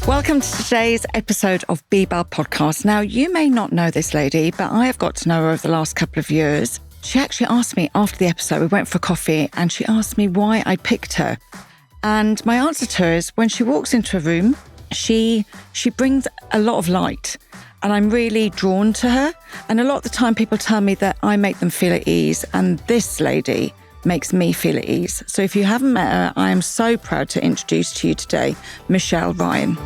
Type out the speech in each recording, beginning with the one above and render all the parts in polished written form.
Welcome to today's episode of BeBelle podcast. Now, you may not know this lady, but I have got to know her over the last couple of years. She actually asked me after the episode, we went for coffee, and she asked me why I picked her. And my answer to her is when she walks into a room, she brings a lot of light, and I'm really drawn to her. And a lot of the time people tell me that I make them feel at ease, and this lady makes me feel at ease. So if you haven't met her, I am so proud to introduce to you today, Michelle Ryan.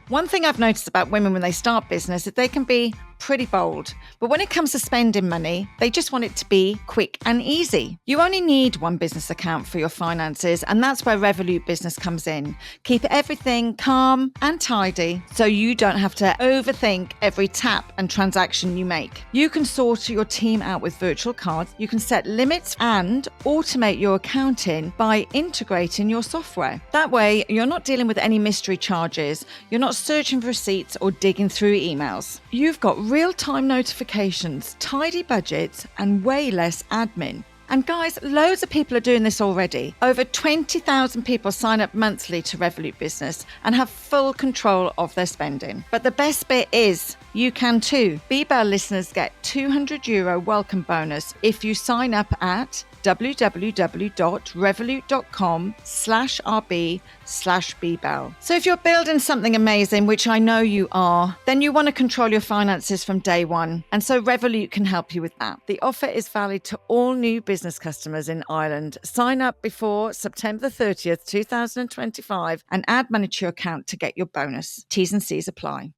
One thing I've noticed about women when they start business is they can be pretty bold. But when it comes to spending money, they just want it to be quick and easy. You only need one business account for your finances, and that's where Revolut Business comes in. Keep everything calm and tidy so you don't have to overthink every tap and transaction you make. You can sort your team out with virtual cards, you can set limits and automate your accounting by integrating your software. That way, you're not dealing with any mystery charges, you're not searching for receipts or digging through emails. You've got real-time notifications, tidy budgets, and way less admin. And guys, loads of people are doing this already. Over 20,000 people sign up monthly to Revolut Business and have full control of their spending. But the best bit is, you can too. BeBelle listeners get €200 welcome bonus if you sign up at www.revolut.com/RB/BeBelle. So if you're building something amazing, which I know you are, then you want to control your finances from day one. And so Revolut can help you with that. The offer is valid to all new business customers in Ireland. Sign up before September 30th, 2025 and add money to your account to get your bonus. T's and C's apply.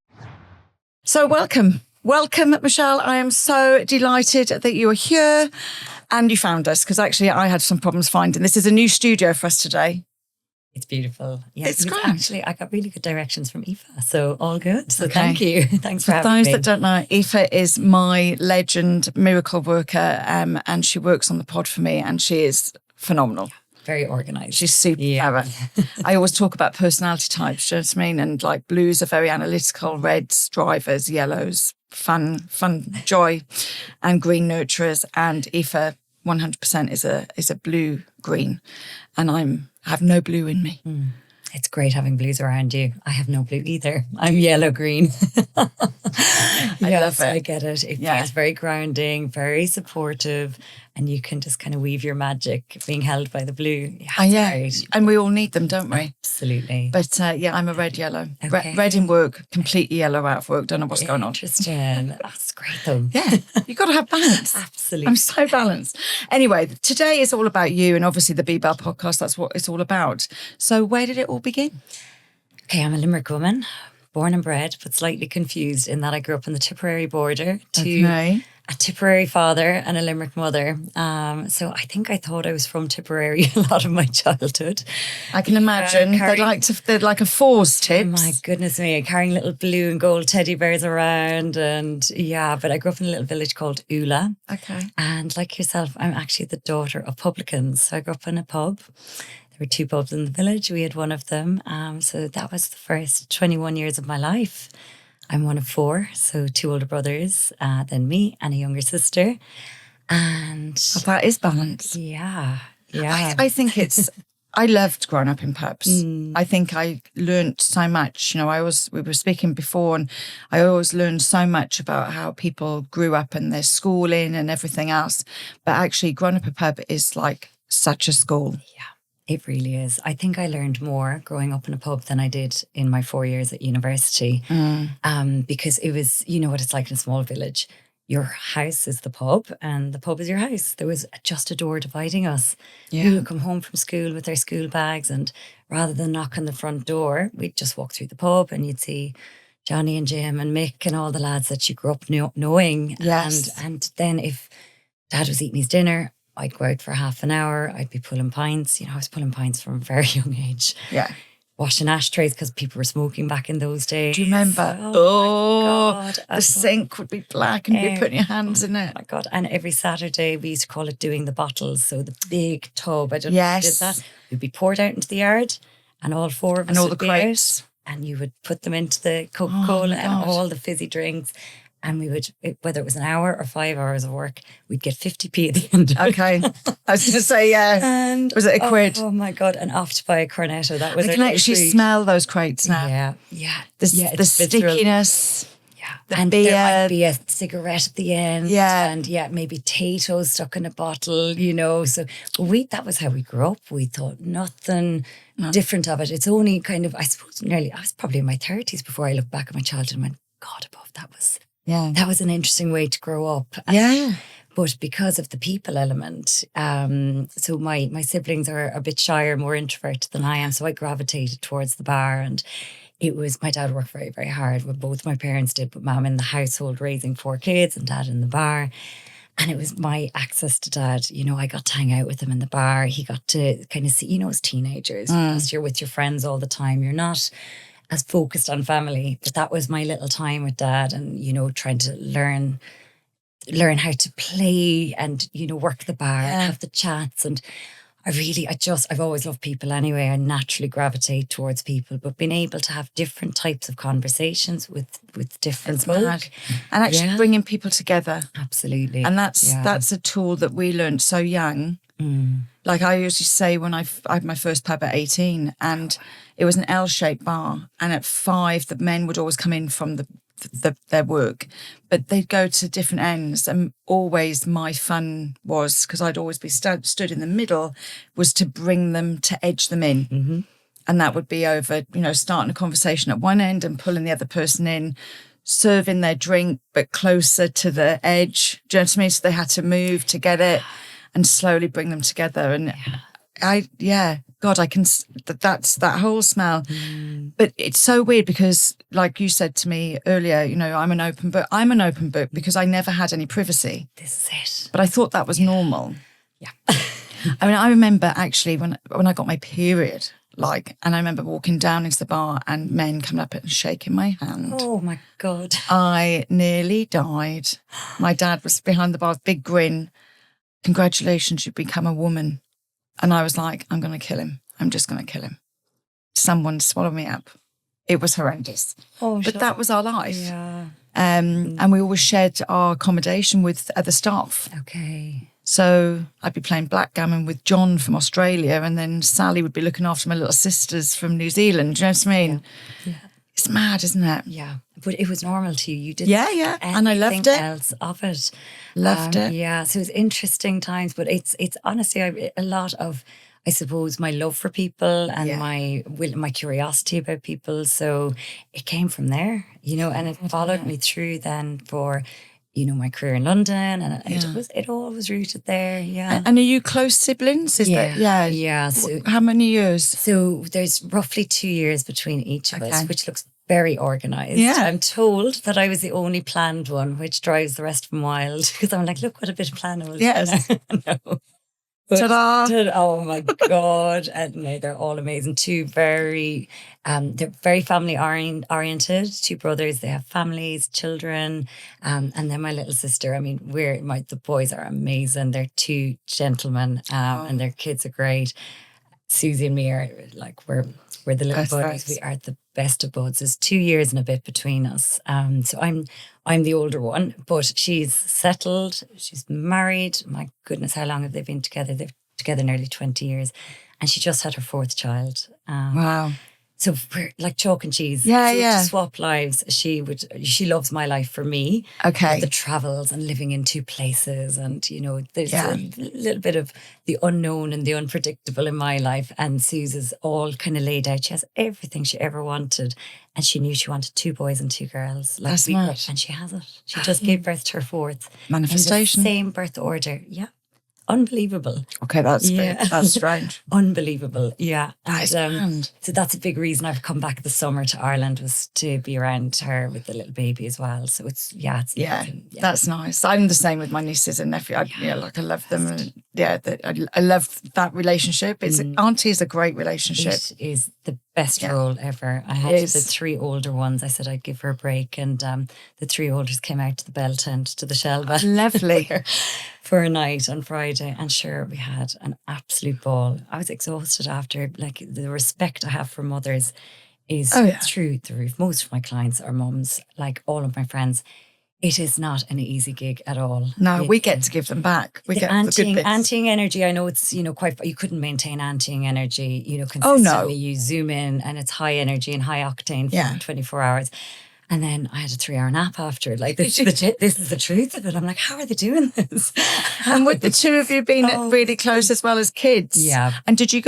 So welcome, Michelle. I am so delighted that you are here and you found us, because actually I had some problems finding. This is a new studio for us today. It's beautiful. Yeah, it's great. Actually, I got really good directions from Aoife, so all good. So Thank you. Thanks for having me. For those that don't know, Aoife is my legend miracle worker, and she works on the pod for me, and she is phenomenal. Very organised. She's super clever. I always talk about personality types, do you know what I mean? And like blues are very analytical, reds, drivers, yellows, fun, joy, and green nurturers. And Aoife 100% is a blue green, and I have no blue in me. It's great having blues around you. I have no blue either. I'm yellow green. I love it. I get it. It feels very grounding, very supportive, and you can just kind of weave your magic being held by the blue. Yeah, great. And we all need them, don't we? Absolutely. But I'm a red-yellow. Okay. Red in work, completely yellow out of work. Don't know what's going on. Interesting. That's great though. Yeah, you've got to have balance. Absolutely. I'm so balanced. Anyway, today is all about you, and obviously the BeBelle podcast, that's what it's all about. So where did it all begin? Okay, I'm a Limerick woman, born and bred, but slightly confused in that I grew up on the Tipperary border to a Tipperary father and a Limerick mother. So I think I thought I was from Tipperary a lot of my childhood. I can imagine. They'd like a fours tips. My goodness me, carrying little blue and gold teddy bears around. And but I grew up in a little village called Ula. Okay. And like yourself, I'm actually the daughter of publicans. So I grew up in a pub. There were 2 pubs in the village. We had one of them. So that was the first 21 years of my life. I'm one of 4, so 2 older brothers, then me and a younger sister. And that is balance. Yeah. I think I loved growing up in pubs. I think I learned so much. You know, we were speaking before, and I always learned so much about how people grew up and their schooling and everything else. But actually growing up in a pub is like such a school. Yeah. It really is. I think I learned more growing up in a pub than I did in my 4 years at university. Because it was, you know what it's like in a small village. Your house is the pub and the pub is your house. There was just a door dividing us. We would come home from school with our school bags, and rather than knock on the front door, we'd just walk through the pub and you'd see Johnny and Jim and Mick and all the lads that you grew up knowing. Yes. And then if Dad was eating his dinner, I'd go out for half an hour. I'd be pulling pints. You know, I was pulling pints from a very young age. Yeah. Washing ashtrays because people were smoking back in those days. Do you remember? Oh, the sink would be black and you'd be putting your hands in it. Oh my God. And every Saturday we used to call it doing the bottles. So the big tub, I don't know if you did that. Would be poured out into the yard, and all 4 of us and all would the be crates. out, and you would put them into the Coca-Cola and all the fizzy drinks. And we would, whether it was an hour or 5 hours of work, we'd get 50p at the end of it. Okay. I was going to say, yeah. And was it a quid? Oh my God. And off to buy a cornetto. That was I can actually smell those crates now. Yeah. Yeah. The stickiness. Yeah. And beer. there might be a cigarette at the end. Yeah. And maybe Tato's stuck in a bottle, So that was how we grew up. We thought nothing different of it. It's only kind of, I suppose, I was probably in my 30s before I looked back at my childhood and went, God above, that was an interesting way to grow up. Yeah. But because of the people element, so my siblings are a bit shyer, more introverted than I am. So I gravitated towards the bar, and it was, my dad worked very, very hard. Well, both my parents did, but mum in the household raising 4 kids and dad in the bar. And it was my access to dad. I got to hang out with him in the bar. He got to kind of see, as teenagers, because you're with your friends all the time. You're not as focused on family. But that was my little time with dad, and, trying to learn how to play and, work the bar and have the chats. And I've always loved people anyway. I naturally gravitate towards people, but being able to have different types of conversations with different folk. And actually bringing people together. Absolutely. And that's a tool that we learned so young. Like I usually say, when I had my first pub at 18, and it was an L-shaped bar, and at 5 the men would always come in from their work, but they'd go to different ends, and always my fun was, because I'd always be stood in the middle, was to bring them, to edge them in. And that would be over, starting a conversation at one end and pulling the other person in, serving their drink but closer to the edge. Do you know what I mean? So they had to move to get it and slowly bring them together. And God, I can, that's that whole smell. But it's so weird because, like you said to me earlier, I'm an open book. I'm an open book because I never had any privacy. This is it. But I thought that was normal. Yeah. I mean, I remember actually when I got my period, and I remember walking down into the bar and men coming up and shaking my hand. Oh my God. I nearly died. My dad was behind the bar with a big grin. Congratulations, you've become a woman. And I was like, I'm going to kill him. I'm just going to kill him. Someone swallow me up. It was horrendous. Oh, but that was our life. Yeah. And we always shared our accommodation with other staff. Okay. So I'd be playing backgammon with John from Australia, and then Sally would be looking after my little sisters from New Zealand. Do you know what I mean? Yeah. It's mad, isn't it? Yeah. But it was normal to you. You didn't yeah. And I loved it. Else of it. Loved it. Yeah. So it was interesting times, but it's honestly a lot of, I suppose, my love for people and my curiosity about people. So it came from there, and it followed me through then for, my career in London, and it all was rooted there. Yeah. And are you close siblings? Yeah. So how many years? So there's roughly 2 years between each of us, which looks very organised. Yeah. I'm told that I was the only planned one, which drives the rest of them wild, because I'm like, look what a bit of planning was. Yes. No. Ta-da. Oh my God. And no, they're all amazing. They're very family oriented, 2 brothers. They have families, children. And then my little sister, I mean, the boys are amazing. They're 2 gentlemen, and their kids are great. Susie and me are we're the little Best buddies. friends. We are the best of buds. There's 2 years and a bit between us. So I'm the older one, but she's settled. She's married. My goodness, how long have they been together? They've together nearly 20 years. And she just had her 4th child. Wow. So we're like chalk and cheese. Yeah, so yeah. To swap lives, she loves my life for me. Okay. The travels and living in 2 places, and there's a little bit of the unknown and the unpredictable in my life. And Sue's all kind of laid out. She has everything she ever wanted, and she knew she wanted 2 boys and 2 girls. That's mad. And she has it. She just gave birth to her 4th. Manifestation. In the same birth order. Yeah. Unbelievable. Okay, that's strange. Unbelievable. Yeah. That is grand. So that's a big reason I've come back this summer to Ireland, was to be around her with the little baby as well. So it's that's nice. I'm the same with my nieces and nephew. I love them. And, I love that relationship. Auntie is a great relationship. It is the best role ever. I had the 3 older ones. I said I'd give her a break, and the 3 olders came out to the Bell tent, to the Shelba. Lovely. for a night on Friday, and sure, we had an absolute ball. I was exhausted after. The respect I have for mothers is through the roof. Most of my clients are mums, like all of my friends. It is not an easy gig at all. No, we get to give them back. We The get the good bits. anteing energy, I know it's, quite, you couldn't maintain anteing energy, Oh, no. consistently. You zoom in and it's high energy and high octane for 24 hours. And then I had a 3-hour nap after. Like, this is the truth of it. I'm like, how are they doing this? And with the two of you being really close as well as kids. Yeah. And did you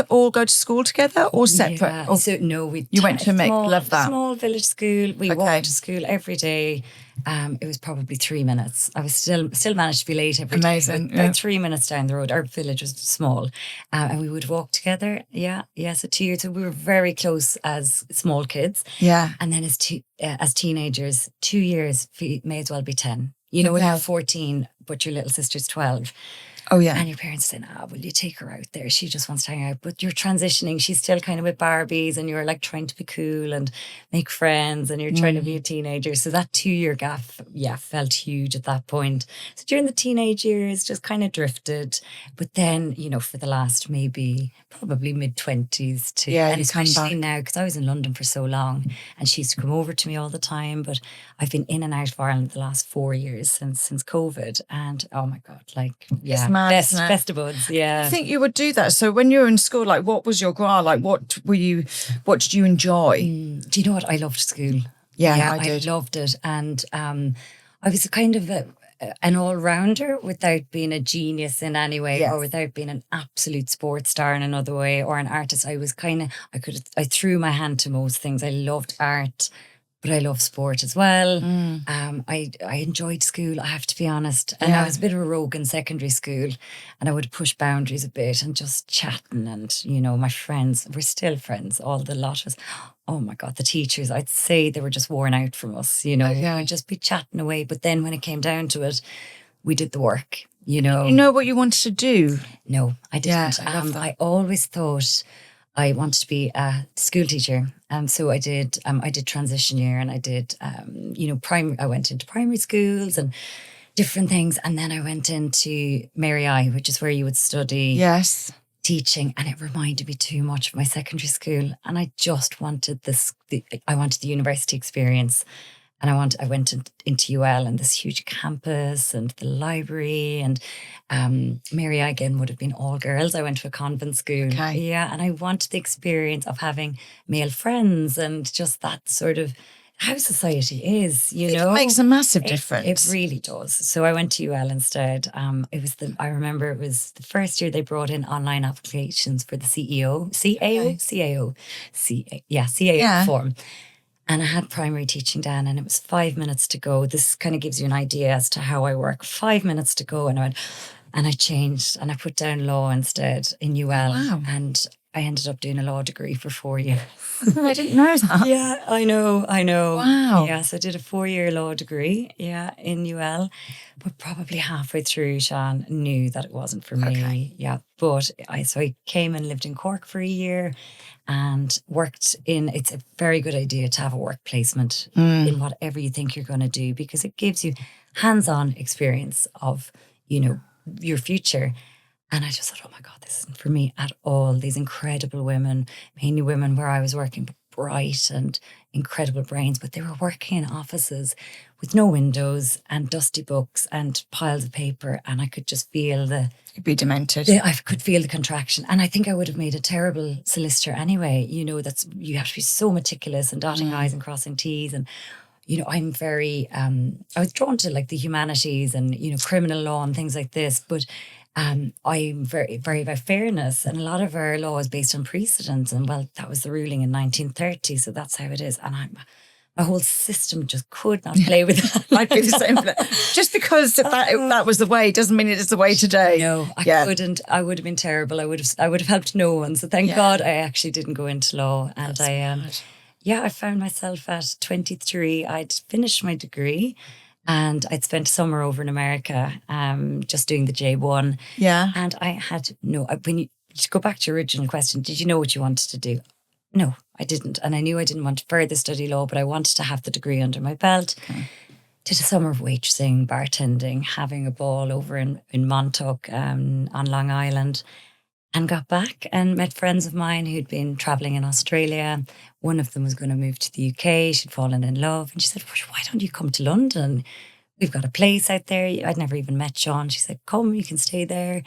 all go to school together or separate? Yeah. Or So no, you went to a mix. Love that. Small village school. We walked to school every day. It was probably 3 minutes. I was still managed to be late every day. Amazing. About 3 minutes down the road. Our village was small, and we would walk together. Yeah. So 2 years. So we were very close as small kids. Yeah. And then as teenagers, 2 years may as well be 10. When you're 14, but your little sister's 12. Oh, yeah. And your parents say, will you take her out there? She just wants to hang out. But you're transitioning. She's still kind of with Barbies and you're like trying to be cool and make friends and you're trying to be a teenager. So that 2-year gap, felt huge at that point. So during the teenage years, just kind of drifted. But then, for the last probably mid-20s to... Yeah, and especially now, because I was in London for so long and she used to come over to me all the time. But I've been in and out of Ireland the last 4 years since COVID. And oh my God, best of buds, yeah. I think you would do that. So when you were in school, like, what was your goal? Like, what did you enjoy? Do you know what? I loved school. Yeah, I did. I loved it. And I was kind of an all-rounder without being a genius in any way or without being an absolute sports star in another way or an artist. I was I threw my hand to most things. I loved art, but I love sport as well. I enjoyed school, I have to be honest. And I was a bit of a rogue in secondary school and I would push boundaries a bit and just chatting and, my friends, we're still friends, all the lot of us. Oh my God, the teachers, I'd say they were just worn out from us, We'd just be chatting away. But then when it came down to it, we did the work, You know what you wanted to do? No, I didn't. Yeah, I love that. I always thought I wanted to be a school teacher. So I did transition year and I did, primary. I went into primary schools and different things. And then I went into Mary I, which is where you would study teaching. And it reminded me too much of my secondary school. And I just wanted I wanted the university experience. And I went into UL and this huge campus and the library and Mary I again would have been all girls. I went to a convent school. Okay. Yeah. And I wanted the experience of having male friends and just that sort of how society is, It makes a massive difference. It really does. So I went to UL instead. I remember it was the first year they brought in online applications for the CAO form. And I had primary teaching down and it was 5 minutes to go. This kind of gives you an idea as to how I work. 5 minutes to go. And I changed and I put down law instead in UL. Wow. And I ended up doing a law degree for 4 years. I didn't know that. Yeah, I know. Wow. Yeah, so I did a 4-year law degree, in UL. But probably halfway through, Sean, knew that it wasn't for me. Okay. Yeah, but I came and lived in Cork for a year and worked it's a very good idea to have a work placement in whatever you think you're going to do because it gives you hands-on experience of, your future. And I just thought, oh my God, this isn't for me at all. These incredible women, mainly women where I was working, bright and incredible brains, but they were working in offices with no windows and dusty books and piles of paper. And I could just feel You'd be demented. I could feel the contraction. And I think I would have made a terrible solicitor anyway. You have to be so meticulous and dotting I's and crossing T's. And, I'm very, I was drawn to like the humanities and, criminal law and things like this. But I'm very, very about fairness. And a lot of our law is based on precedents. And well, that was the ruling in 1930. So that's how it is. And my whole system just could not play with that. I'd be the same. Just because that was the way doesn't mean it is the way today. No, I couldn't. I would have been terrible. I would have helped no one. So thank God I actually didn't go into law. And I found myself at 23. I'd finished my degree and I'd spent summer over in America just doing the J1. Yeah. And I had when you go back to your original question, did you know what you wanted to do? No, I didn't. And I knew I didn't want to further study law, but I wanted to have the degree under my belt. Okay. Did a summer of waitressing, bartending, having a ball over in Montauk on Long Island. and got back and met friends of mine who'd been traveling in Australia. One of them was going to move to the UK. She'd fallen in love. And she said, why don't you come to London? We've got a place out there. I'd never even met Sean. She said, come, you can stay there.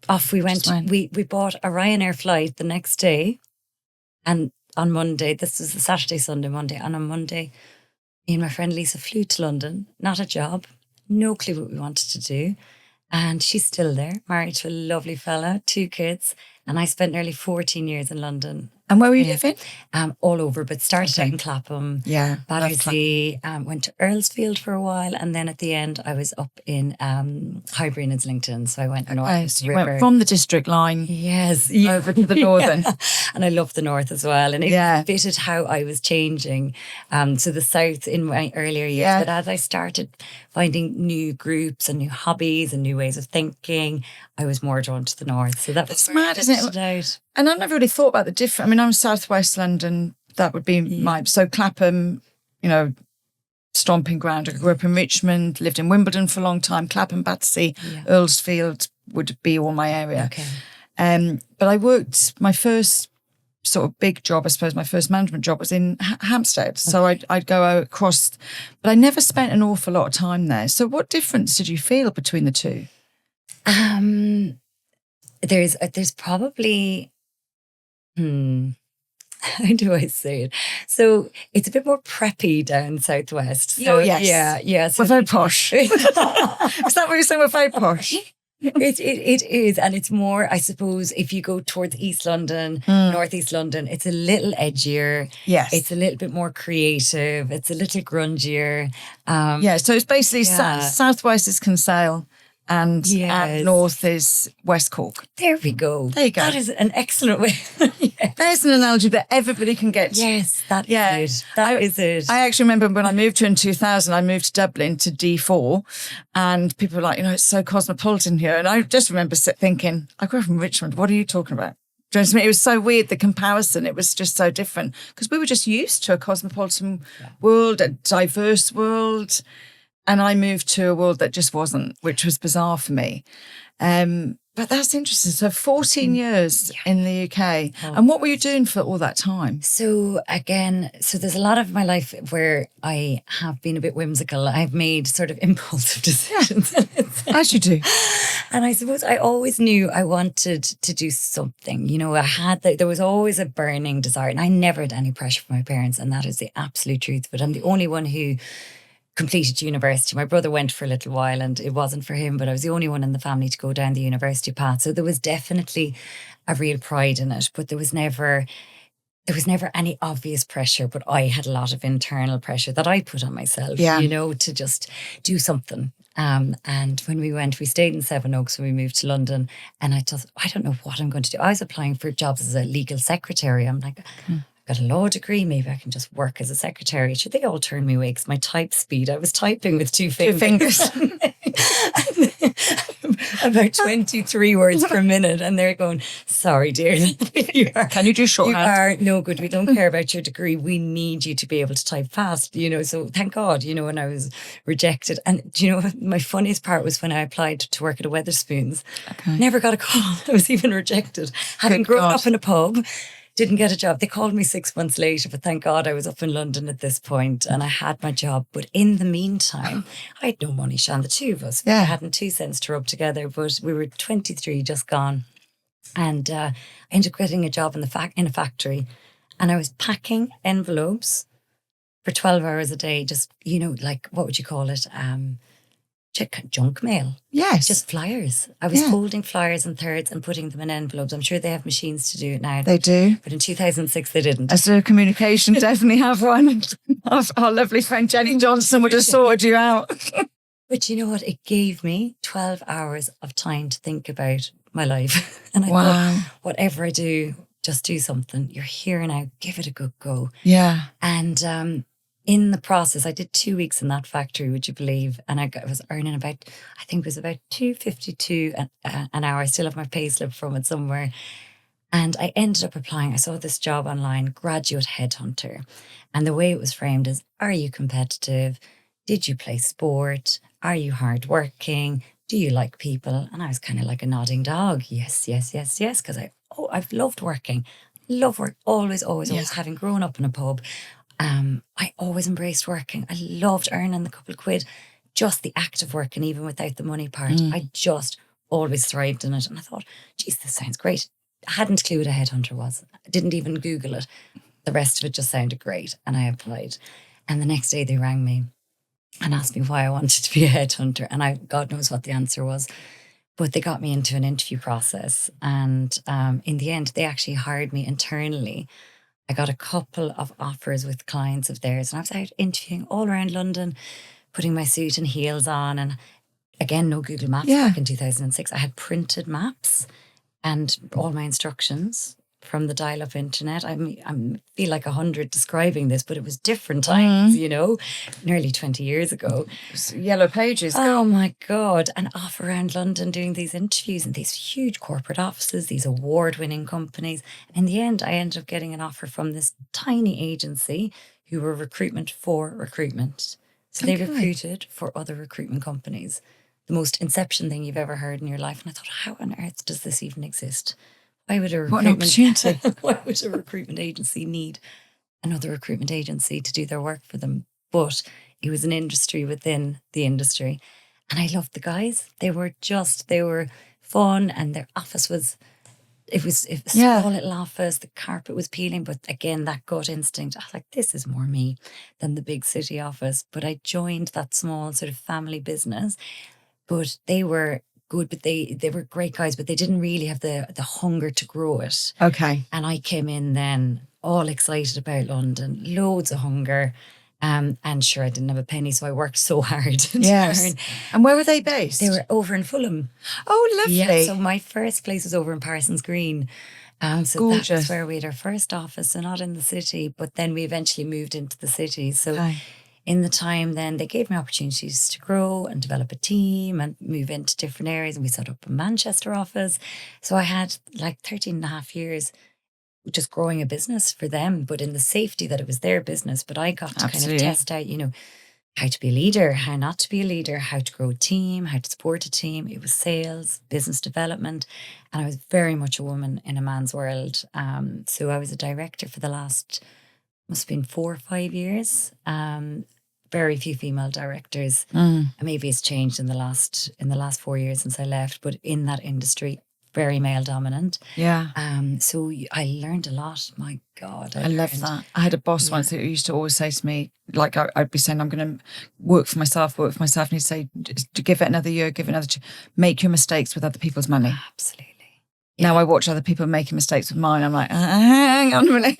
Off we went. We bought a Ryanair flight the next day. And on Monday, this was the Saturday, Sunday, Monday. And on Monday, me and my friend Lisa flew to London. Not a job. No clue what we wanted to do. And she's still there, married to a lovely fella, 2 kids. And I spent nearly 14 years in London. And where were you living? All over, but started out in Clapham, Battersea, went to Earlsfield for a while. And then at the end, I was up in Highbury and Islington. So I went north. So you went from the district line over to the northern. Yeah. And I loved the north as well. And it fitted how I was changing. So the south in my earlier years. But as I started finding new groups and new hobbies and new ways of thinking, I was more drawn to the north. So that's mad, isn't it? And I've never really thought about the difference. I mean, I'm southwest London. That would be so Clapham, stomping ground. I grew up in Richmond, lived in Wimbledon for a long time. Clapham, Battersea, Earlsfield would be all my area. Okay. But I worked, my first sort of big job, I suppose, my first management job was in Hampstead. So I'd go across, but I never spent an awful lot of time there. So what difference did you feel between the two? There's probably, how do I say it? So it's a bit more preppy down southwest. So, yeah. So we're very posh. Is that what you're saying? We're very posh. It is. And it's more, I suppose, if you go towards East London, Northeast London, it's a little edgier. Yes. It's a little bit more creative. It's a little grungier. So it's basically southwest is Kinsale. And north is West Cork. There we go. There you go. That is an excellent way. There's an analogy that everybody can get. Yes, that is it. That is it. I actually remember when I moved here in 2000, I moved to Dublin to D4 and people were like, it's so cosmopolitan here. And I just remember thinking, I grew up in Richmond. What are you talking about? Do you know what I mean? It was so weird, the comparison. It was just so different because we were just used to a cosmopolitan world, a diverse world. And I moved to a world that just wasn't, which was bizarre for me. But that's interesting. So 14 years in the UK. And what were you doing for all that time? So there's a lot of my life where I have been a bit whimsical. I've made sort of impulsive decisions. As you do. And I suppose I always knew I wanted to do something. There was always a burning desire. And I never had any pressure from my parents. And that is the absolute truth. But I'm the only one who completed university. My brother went for a little while and it wasn't for him, but I was the only one in the family to go down the university path. So there was definitely a real pride in it, but there was never any obvious pressure, but I had a lot of internal pressure that I put on myself, to just do something. And when we stayed in Sevenoaks when we moved to London, and I don't know what I'm going to do. I was applying for jobs as a legal secretary. I'm like, got a law degree, maybe I can just work as a secretary. Should they all turn me away because my type speed, I was typing with two fingers. About 23 words per minute. And they're going, sorry, dear. Can you do shorthand? You are no good. We don't care about your degree. We need you to be able to type fast, So thank God, and I was rejected. And my funniest part was when I applied to work at a Wetherspoons. Okay. Never got a call. I was even rejected. Having grown up in a pub. Didn't get a job. They called me 6 months later, but thank God I was up in London at this point and I had my job. But in the meantime, I had no money, Sean, the two of us. Yeah. We hadn't 2 cents to rub together, but we were 23, just gone. And I ended up getting a job in a factory. And I was packing envelopes for 12 hours a day, just, what would you call it? Junk mail. Yes. Just flyers. I was folding flyers in thirds and putting them in envelopes. I'm sure they have machines to do it now. They do. But in 2006, they didn't. As a communication, definitely have one. Our lovely friend Jenny Johnson would have sorted you out. But you know what? It gave me 12 hours of time to think about my life. And I thought, whatever I do, just do something. You're here now. Give it a good go. Yeah. And in the process, I did 2 weeks in that factory, would you believe? And I was earning about $2.52 an hour. I still have my payslip from it somewhere. And I ended up applying. I saw this job online, graduate headhunter. And the way it was framed is, are you competitive? Did you play sport? Are you hardworking? do you like people? And I was kind of like a nodding dog. Yes, yes, yes, yes. Because I've loved working. Love work. Always, always, always. Yeah. Having grown up in a pub, I always embraced working. I loved earning the couple of quid, just the act of work, and even without the money part, I just always thrived in it. And I thought, geez, this sounds great. I hadn't a clue what a headhunter was. I didn't even Google it. The rest of it just sounded great. And I applied. And the next day they rang me and asked me why I wanted to be a headhunter. And God knows what the answer was. But they got me into an interview process. And in the end, they actually hired me internally. I got a couple of offers with clients of theirs. And I was out interviewing all around London, putting my suit and heels on. And again, no Google Maps back in 2006. I had printed maps and all my instructions from the dial-up internet. I feel like 100 describing this, but it was different times, nearly 20 years ago. Yellow pages. Oh my God. And off around London doing these interviews in these huge corporate offices, these award-winning companies. In the end, I ended up getting an offer from this tiny agency who were recruitment for recruitment. So they recruited for other recruitment companies. The most inception thing you've ever heard in your life. And I thought, how on earth does this even exist? Why would a recruitment agency need another recruitment agency to do their work for them? But it was an industry within the industry. And I loved the guys. They were fun, and their office was a small little office. The carpet was peeling, but again, that gut instinct, I was like, this is more me than the big city office. But I joined that small sort of family business. But they were good, but they were great guys, but they didn't really have the hunger to grow it. Okay. And I came in then all excited about London, loads of hunger. And sure, I didn't have a penny, so I worked so hard. Yes. And where were they based? They were over in Fulham. Oh, lovely. Yeah, so my first place was over in Parsons Green. So gorgeous. That's where we had our first office, so not in the city, but then we eventually moved into the city. So in the time then, they gave me opportunities to grow and develop a team and move into different areas. And we set up a Manchester office. So I had like 13 and a half years just growing a business for them, but in the safety that it was their business. But I got to kind of test out, how to be a leader, how not to be a leader, how to grow a team, how to support a team. It was sales, business development. And I was very much a woman in a man's world. So I was a director for the last, must have been 4 or 5 years. Very few female directors. And maybe it's changed in the last 4 years since I left, but in that industry, very male dominant. Yeah. So I learned a lot. My God. I love that. I had a boss once who used to always say to me, like I'd be saying, I'm going to work for myself. And he'd say, give it another year, make your mistakes with other people's money. Absolutely. Yeah. Now I watch other people making mistakes with mine. I'm like, hang on a minute.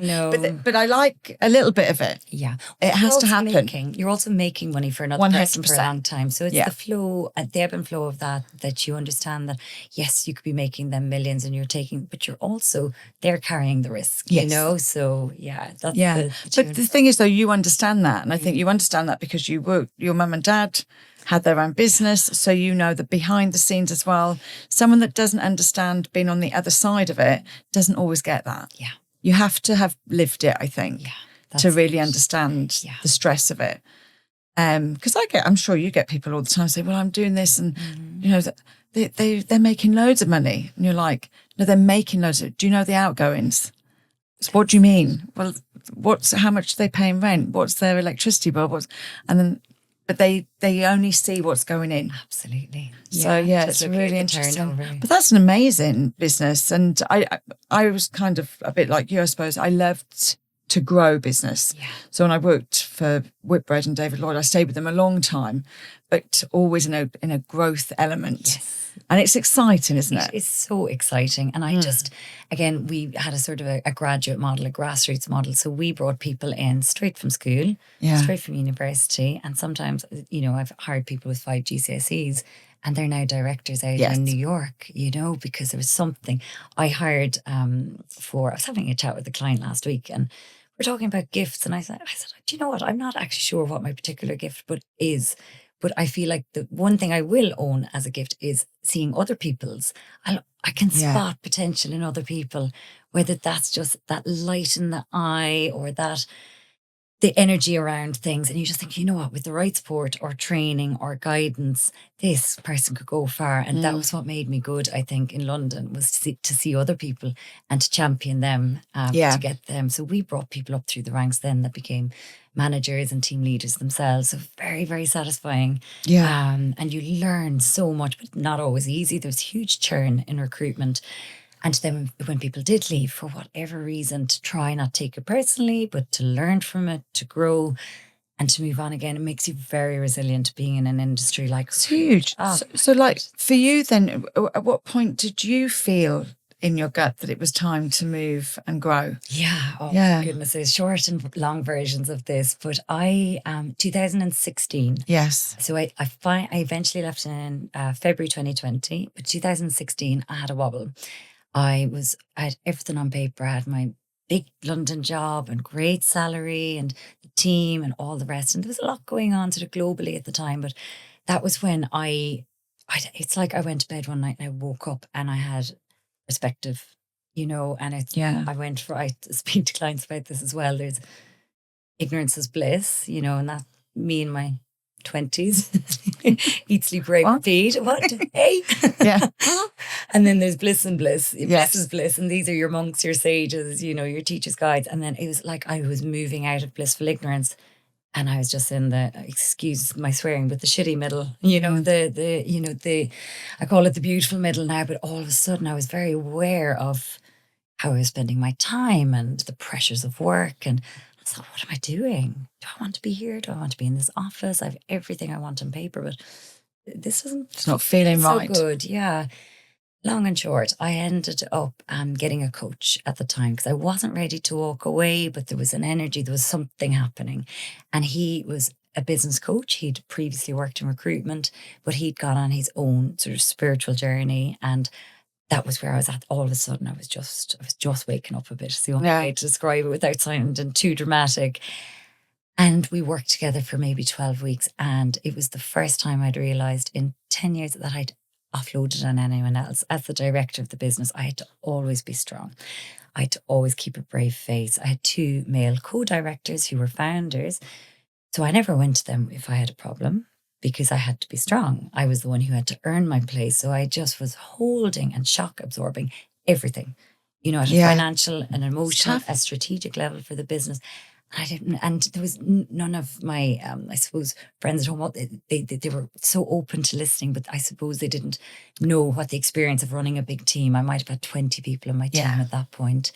No. But I like a little bit of it. Yeah. It has to happen. You're also making money for another 100%. Person for a long time. So it's the flow, the ebb and flow of that you understand that, yes, you could be making them millions and but you're also, they're carrying the risk, So that's but the thing is though, you understand that. And I think you understand that because your mum and dad had their own business. So the behind the scenes as well. Someone that doesn't understand being on the other side of it doesn't always get that. Yeah. You have to have lived it, I think, to really understand the stress of it. Because I'm sure you get people all the time say, well, I'm doing this and, they're making loads of money. And you're like, no, they're making loads of, do you know the outgoings? So what do you mean? Well, how much do they pay in rent? What's their electricity bill? But they only see what's going in. Absolutely. So it's really interesting. But that's an amazing business. And I was kind of a bit like you, I suppose. I loved to grow business. Yeah. So when I worked for Whitbread and David Lloyd, I stayed with them a long time, but always in a growth element. Yes. And it's exciting, isn't it? It's so exciting. And I just, again, we had a sort of a graduate model, a grassroots model. So we brought people in straight from school, straight from university. And sometimes, I've hired people with 5 GCSEs and they're now directors out in New York, because there was something. I hired I was having a chat with a client last week and we're talking about gifts. And I said, do you know what? I'm not actually sure what my particular gift is. But I feel like the one thing I will own as a gift is seeing other people's. I can spot potential in other people, whether that's just that light in the eye or that the energy around things. And you just think, you know what, with the right support or training or guidance, this person could go far. And that was what made me good, I think, in London, was to see other people and to champion them, to get them. So we brought people up through the ranks then that became managers and team leaders themselves. So very, very satisfying. And you learn so much, but not always easy. There's huge churn in recruitment. And then when people did leave for whatever reason, to try not take it personally, but to learn from it, to grow and to move on again, it makes you very resilient being in an industry like it's huge. So like for you then, at what point did you feel in your gut that it was time to move and grow? My goodness, there's short and long versions of this, but I 2016. Yes. So I eventually left in February 2020, but 2016 I had a wobble. I had everything on paper. I had my big London job and great salary and the team and all the rest. And there was a lot going on sort of globally at the time. But that was when it's like I went to bed one night and I woke up and I had perspective, and I went for, I speak to clients about this as well. There's ignorance is bliss, and that me in my 20s, eat, sleep, rape, repeat. What? Hey. Yeah. And then there's bliss and bliss. Yes. Bliss is bliss. And these are your monks, your sages, your teachers' guides. And then it was like I was moving out of blissful ignorance. And I was just in the, excuse my swearing, but the shitty middle, I call it the beautiful middle now. But all of a sudden I was very aware of how I was spending my time and the pressures of work. And I thought, what am I doing? Do I want to be here? Do I want to be in this office? I have everything I want on paper, but this isn't. It's not feeling right. So good, yeah. Long and short, I ended up getting a coach at the time because I wasn't ready to walk away, but there was an energy, there was something happening. And he was a business coach. He'd previously worked in recruitment, but he'd gone on his own sort of spiritual journey. And that was where I was at. All of a sudden, I was just waking up a bit. It's the only way to describe it without sounding too dramatic. And we worked together for maybe 12 weeks. And it was the first time I'd realized in 10 years that I'd offloaded on anyone else. As the director of the business, I had to always be strong. I had to always keep a brave face. I had 2 male co-directors who were founders. So I never went to them if I had a problem because I had to be strong. I was the one who had to earn my place. So I just was holding and shock absorbing everything, at a financial, an emotional, a strategic level for the business. I didn't, and there was none of my, I suppose, friends at home. They were so open to listening, but I suppose they didn't know what the experience of running a big team. I might have had 20 people in my team at that point,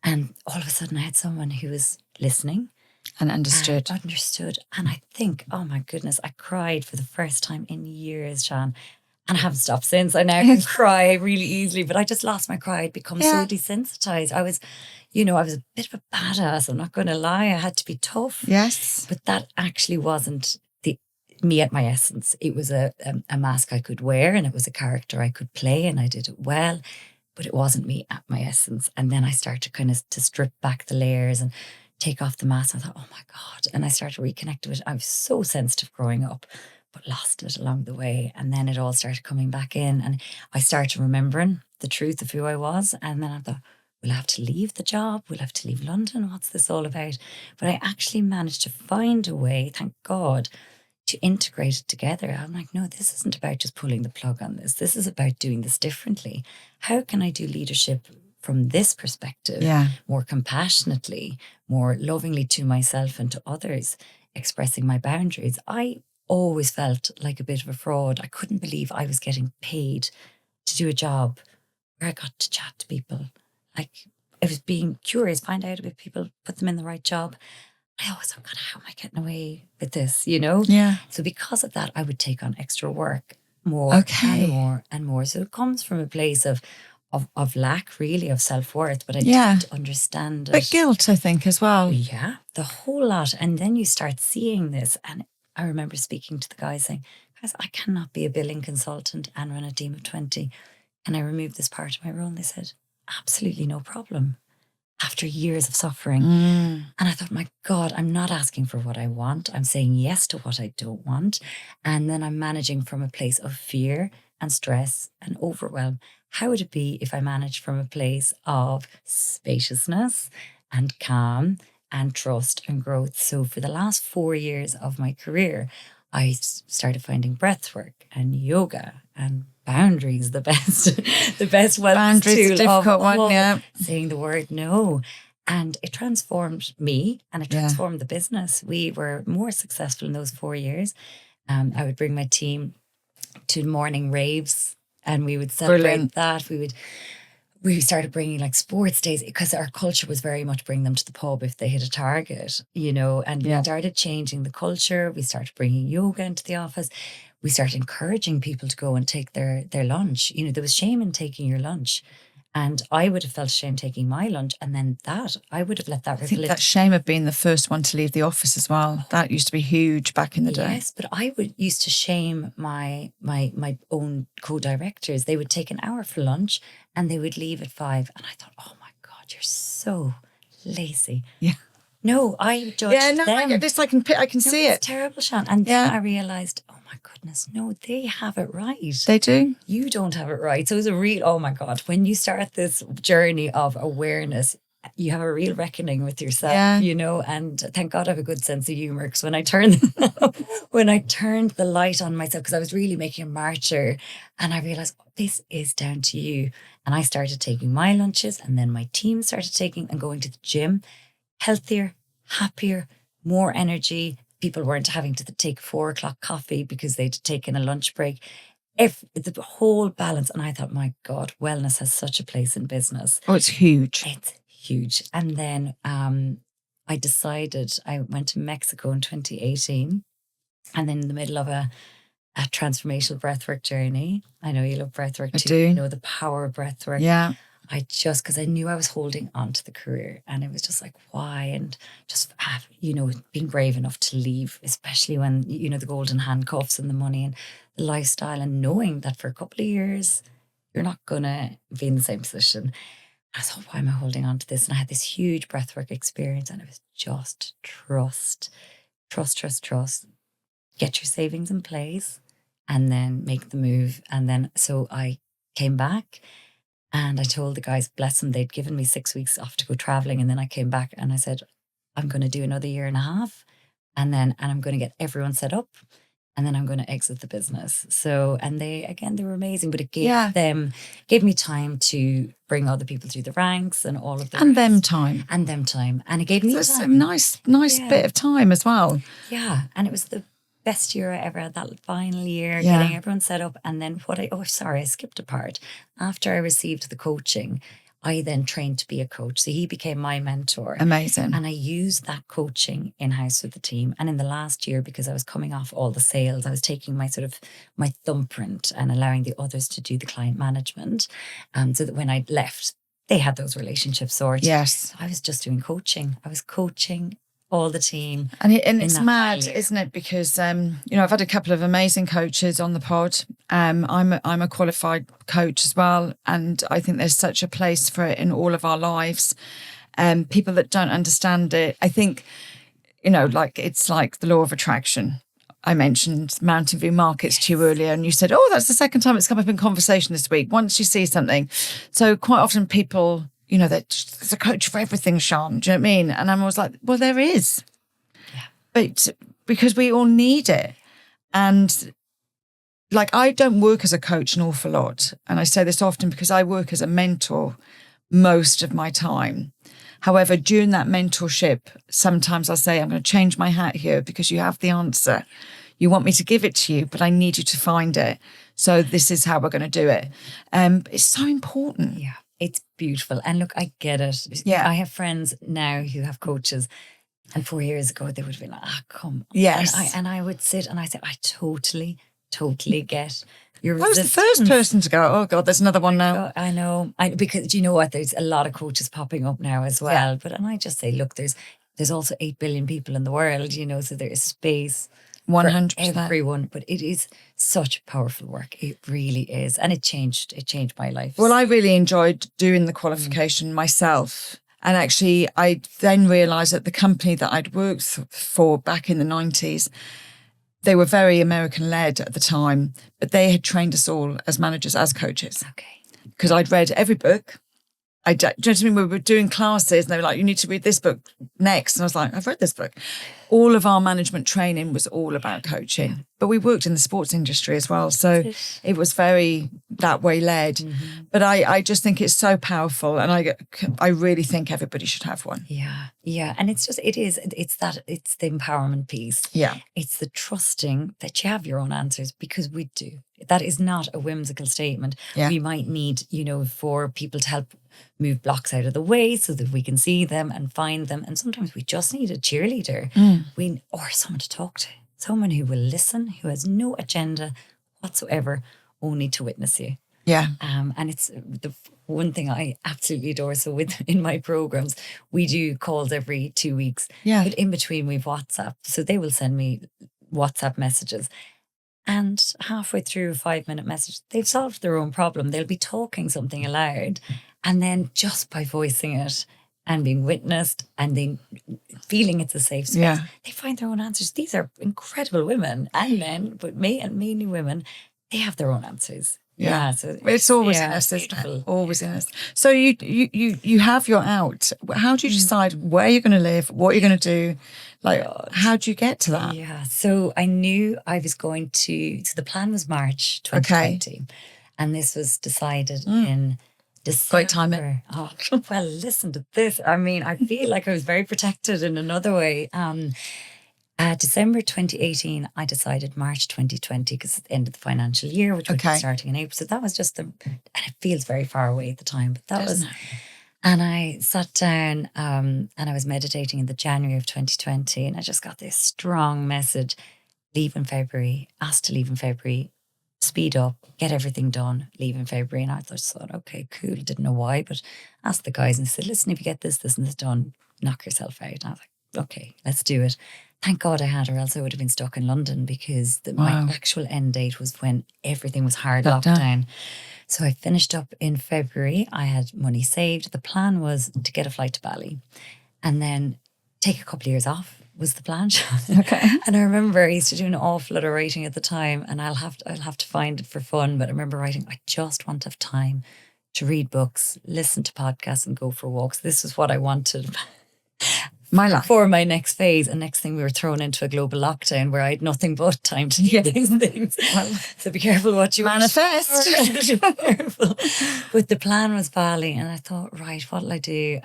and all of a sudden I had someone who was listening and understood. And I think, oh my goodness, I cried for the first time in years, Sian. And I haven't stopped since. I now can cry really easily, but I just lost my cry. I'd become so desensitized. I was a bit of a badass. I'm not going to lie. I had to be tough. Yes. But that actually wasn't me at my essence. It was a mask I could wear and it was a character I could play and I did it well, but it wasn't me at my essence. And then I started kind of to strip back the layers and take off the mask. I thought, oh my God. And I started reconnecting with it. I was so sensitive growing up, but lost it along the way. And then it all started coming back in and I started remembering the truth of who I was. And then I thought, we'll have to leave the job. We'll have to leave London. What's this all about? But I actually managed to find a way, thank God, to integrate it together. I'm like, no, this isn't about just pulling the plug on this. This is about doing this differently. How can I do leadership from this perspective, more compassionately, more lovingly to myself and to others, expressing my boundaries? I always felt like a bit of a fraud. I couldn't believe I was getting paid to do a job where I got to chat to people. Like I was being curious, find out about people, put them in the right job. I always thought, God, how am I getting away with this, Yeah. So because of that, I would take on extra work more and more and more. So it comes from a place of lack, really, of self-worth, but I didn't understand it. But guilt, I think, as well. Yeah, the whole lot. And then you start seeing this. And I remember speaking to the guys saying, guys, I cannot be a billing consultant and run a team of 20. Can I remove this part of my role? And they said, absolutely no problem. After years of suffering. And I thought, my God, I'm not asking for what I want. I'm saying yes to what I don't want. And then I'm managing from a place of fear and stress and overwhelm. How would it be if I managed from a place of spaciousness and calm and trust and growth. So for the last 4 years of my career, I started finding breath work and yoga and boundaries, the best, the best wellness Boundaries, a tool of difficult one, all, yeah. saying the word no. And it transformed me and it Yeah. transformed the business. We were more successful in those 4 years. I would bring my team to morning raves and we would celebrate Brilliant. that. We started bringing like sports days because our culture was very much bring them to the pub if they hit a target, you know, and Yeah. we started changing the culture. We started bringing yoga into the office. We started encouraging people to go and take their lunch. You know, there was shame in taking your lunch. And I would have felt ashamed taking my lunch. And then I would have let that I think ripple that shame of being the first one to leave the office as well. That used to be huge back in the day. Yes, but I used to shame my own co-directors. They would take an hour for lunch and they would leave at 5. And I thought, oh my God, you're so lazy. Yeah. No, I judged them. I get this. I can see It's it. terrible, Shan. And then I realized, oh my goodness, no, they have it right. They do. You don't have it right. So it's a real, oh my God, when you start this journey of awareness, you have a real reckoning with yourself, you know, and thank God I have a good sense of humor because when I turned the light on myself, because I was really making a martyr and I realized this is down to you. And I started taking my lunches and then my team started taking and going to the gym, healthier, happier, more energy. People weren't having to take 4 o'clock coffee because they'd taken a lunch break. If the whole balance, and I thought, my God, wellness has such a place in business. Oh, it's huge. It's huge. And then I decided I went to Mexico in 2018, and then in the middle of a transformational breathwork journey. I know you love breathwork too. do. You know the power of breathwork. Yeah. Because I knew I was holding on to the career and it was just like, why? And just, you know, being brave enough to leave, especially when, you know, the golden handcuffs and the money and the lifestyle and knowing that for a couple of years, you're not going to be in the same position. I thought, why am I holding on to this? And I had this huge breathwork experience and it was just trust. Get your savings in place and then make the move. And then, so I came back. And I told the guys, bless them, they'd given me 6 weeks off to go traveling. And then I came back and I said, I'm going to do another 1.5 years. And I'm going to get everyone set up. And then I'm going to exit the business. So, and they were amazing, but it gave me time to bring other people through the ranks and all of that. And them time. And it gave me That's time. a nice bit of time as well. Yeah. And it was the best year I ever had, that final year, getting everyone set up. And then I skipped a part. After I received the coaching, I then trained to be a coach. So he became my mentor. Amazing. And I used that coaching in-house with the team. And in the last year, because I was coming off all the sales, I was taking my thumbprint and allowing the others to do the client management. So that when I left, they had those relationships sorted. Yes. So I was just doing coaching. I was coaching all the team. And it's mad, isn't it? Because, you know, I've had a couple of amazing coaches on the pod. I'm a qualified coach as well. And I think there's such a place for it in all of our lives. People that don't understand it, I think, you know, like it's like the law of attraction. I mentioned Mountain View Markets to you earlier, and you said, oh, that's the second time it's come up in conversation this week. Once you see something. So quite often people, you know, there's a coach for everything, Sean. Do you know what I mean? And I'm always like, well, there is. Yeah. But because we all need it. And like, I don't work as a coach an awful lot. And I say this often because I work as a mentor most of my time. However, during that mentorship, sometimes I say, I'm going to change my hat here because you have the answer. You want me to give it to you, but I need you to find it. So this is how we're going to do it. It's so important. Yeah. It's beautiful. And look, I get it. Yeah. I have friends now who have coaches. And 4 years ago, they would have been like, come on. Yes. And I would sit and I said, I totally get your I was the first person to go, oh God, there's another one now. I know. Because you know what? There's a lot of coaches popping up now as well. Yeah. And I just say, look, there's also 8 billion people in the world, you know, so there is space 100%. for everyone. But it is such powerful work. It really is. And it changed my life. Well, I really enjoyed doing the qualification myself. And actually, I then realised that the company that I'd worked for back in the 90s, they were very American-led at the time, but they had trained us all as managers, as coaches. Okay. Because I'd read every book, do you know what I mean? We were doing classes and they were like, you need to read this book next. And I was like, I've read this book. All of our management training was all about coaching, but we worked in the sports industry as well. So it was very that way led. But I just think it's so powerful. And I really think everybody should have one. Yeah. Yeah. And it's the empowerment piece. Yeah. It's the trusting that you have your own answers, because we do. That is not a whimsical statement. Yeah. We might need, for people to help move blocks out of the way so that we can see them and find them. And sometimes we just need a cheerleader or someone to talk to, someone who will listen, who has no agenda whatsoever, only to witness you. Yeah. And it's the one thing I absolutely adore. So in my programs, we do calls every 2 weeks. Yeah. But in between we've WhatsApp. So they will send me WhatsApp messages. And halfway through a 5-minute message, they've solved their own problem. They'll be talking something aloud. And then just by voicing it and being witnessed and then feeling it's a safe space, they find their own answers. These are incredible women and men, but mainly women. They have their own answers. Yeah, so it's always in us, isn't it? Always in us. So you have your out. How do you decide where you're going to live, what you're going to do? Like, how do you get to that? Yeah, so I knew I was going to. So the plan was March 2020, and this was decided in December. Great timing. Oh, well, listen to this. I mean, I feel like I was very protected in another way. December 2018, I decided March 2020 because it's the end of the financial year, which would be starting in April. So that was just and it feels very far away at the time, but that was. And I sat down and I was meditating in the January of 2020, and I just got this strong message: leave in February, asked to leave in February, speed up, get everything done, leave in February. And I just thought, okay, cool. Didn't know why, but asked the guys and said, listen, if you get this and this done, knock yourself out. And I was like, okay, let's do it. Thank God I had, or else I would have been stuck in London, because my actual end date was when everything was hard lockdown. So I finished up in February. I had money saved. The plan was to get a flight to Bali and then take a couple of years off was the plan. Okay. And I remember I used to do an awful lot of writing at the time, and I'll have to find it for fun. But I remember writing, I just want to have time to read books, listen to podcasts, and go for walks. This is what I wanted. My life. For my next phase. And next thing, we were thrown into a global lockdown where I had nothing but time to do these things. Well, so be careful what you manifest. Be careful. But the plan was Bali, and I thought, right, what'll I do?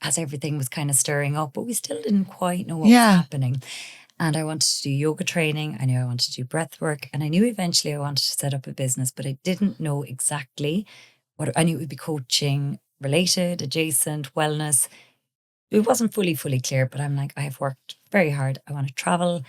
As everything was kind of stirring up, but we still didn't quite know what was happening. And I wanted to do yoga training. I knew I wanted to do breath work, and I knew eventually I wanted to set up a business, but I didn't know exactly what. I knew it would be coaching related, adjacent, wellness. It wasn't fully clear, but I'm like, I have worked very hard. I want to travel.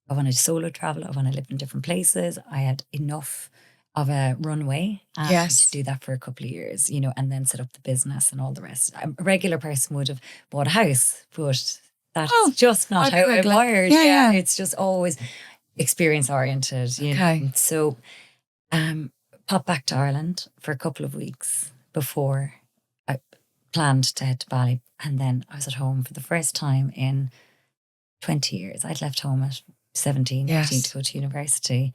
I want to solo travel. I want to live in different places. I had enough of a runway to do that for a couple of years, and then set up the business and all the rest. A regular person would have bought a house, but that's just not how I'm wired. Yeah. It's just always experience oriented. Okay. So popped back to Ireland for a couple of weeks before I planned to head to Bali. And then I was at home for the first time in 20 years. I'd left home at 17, 18 to go to university.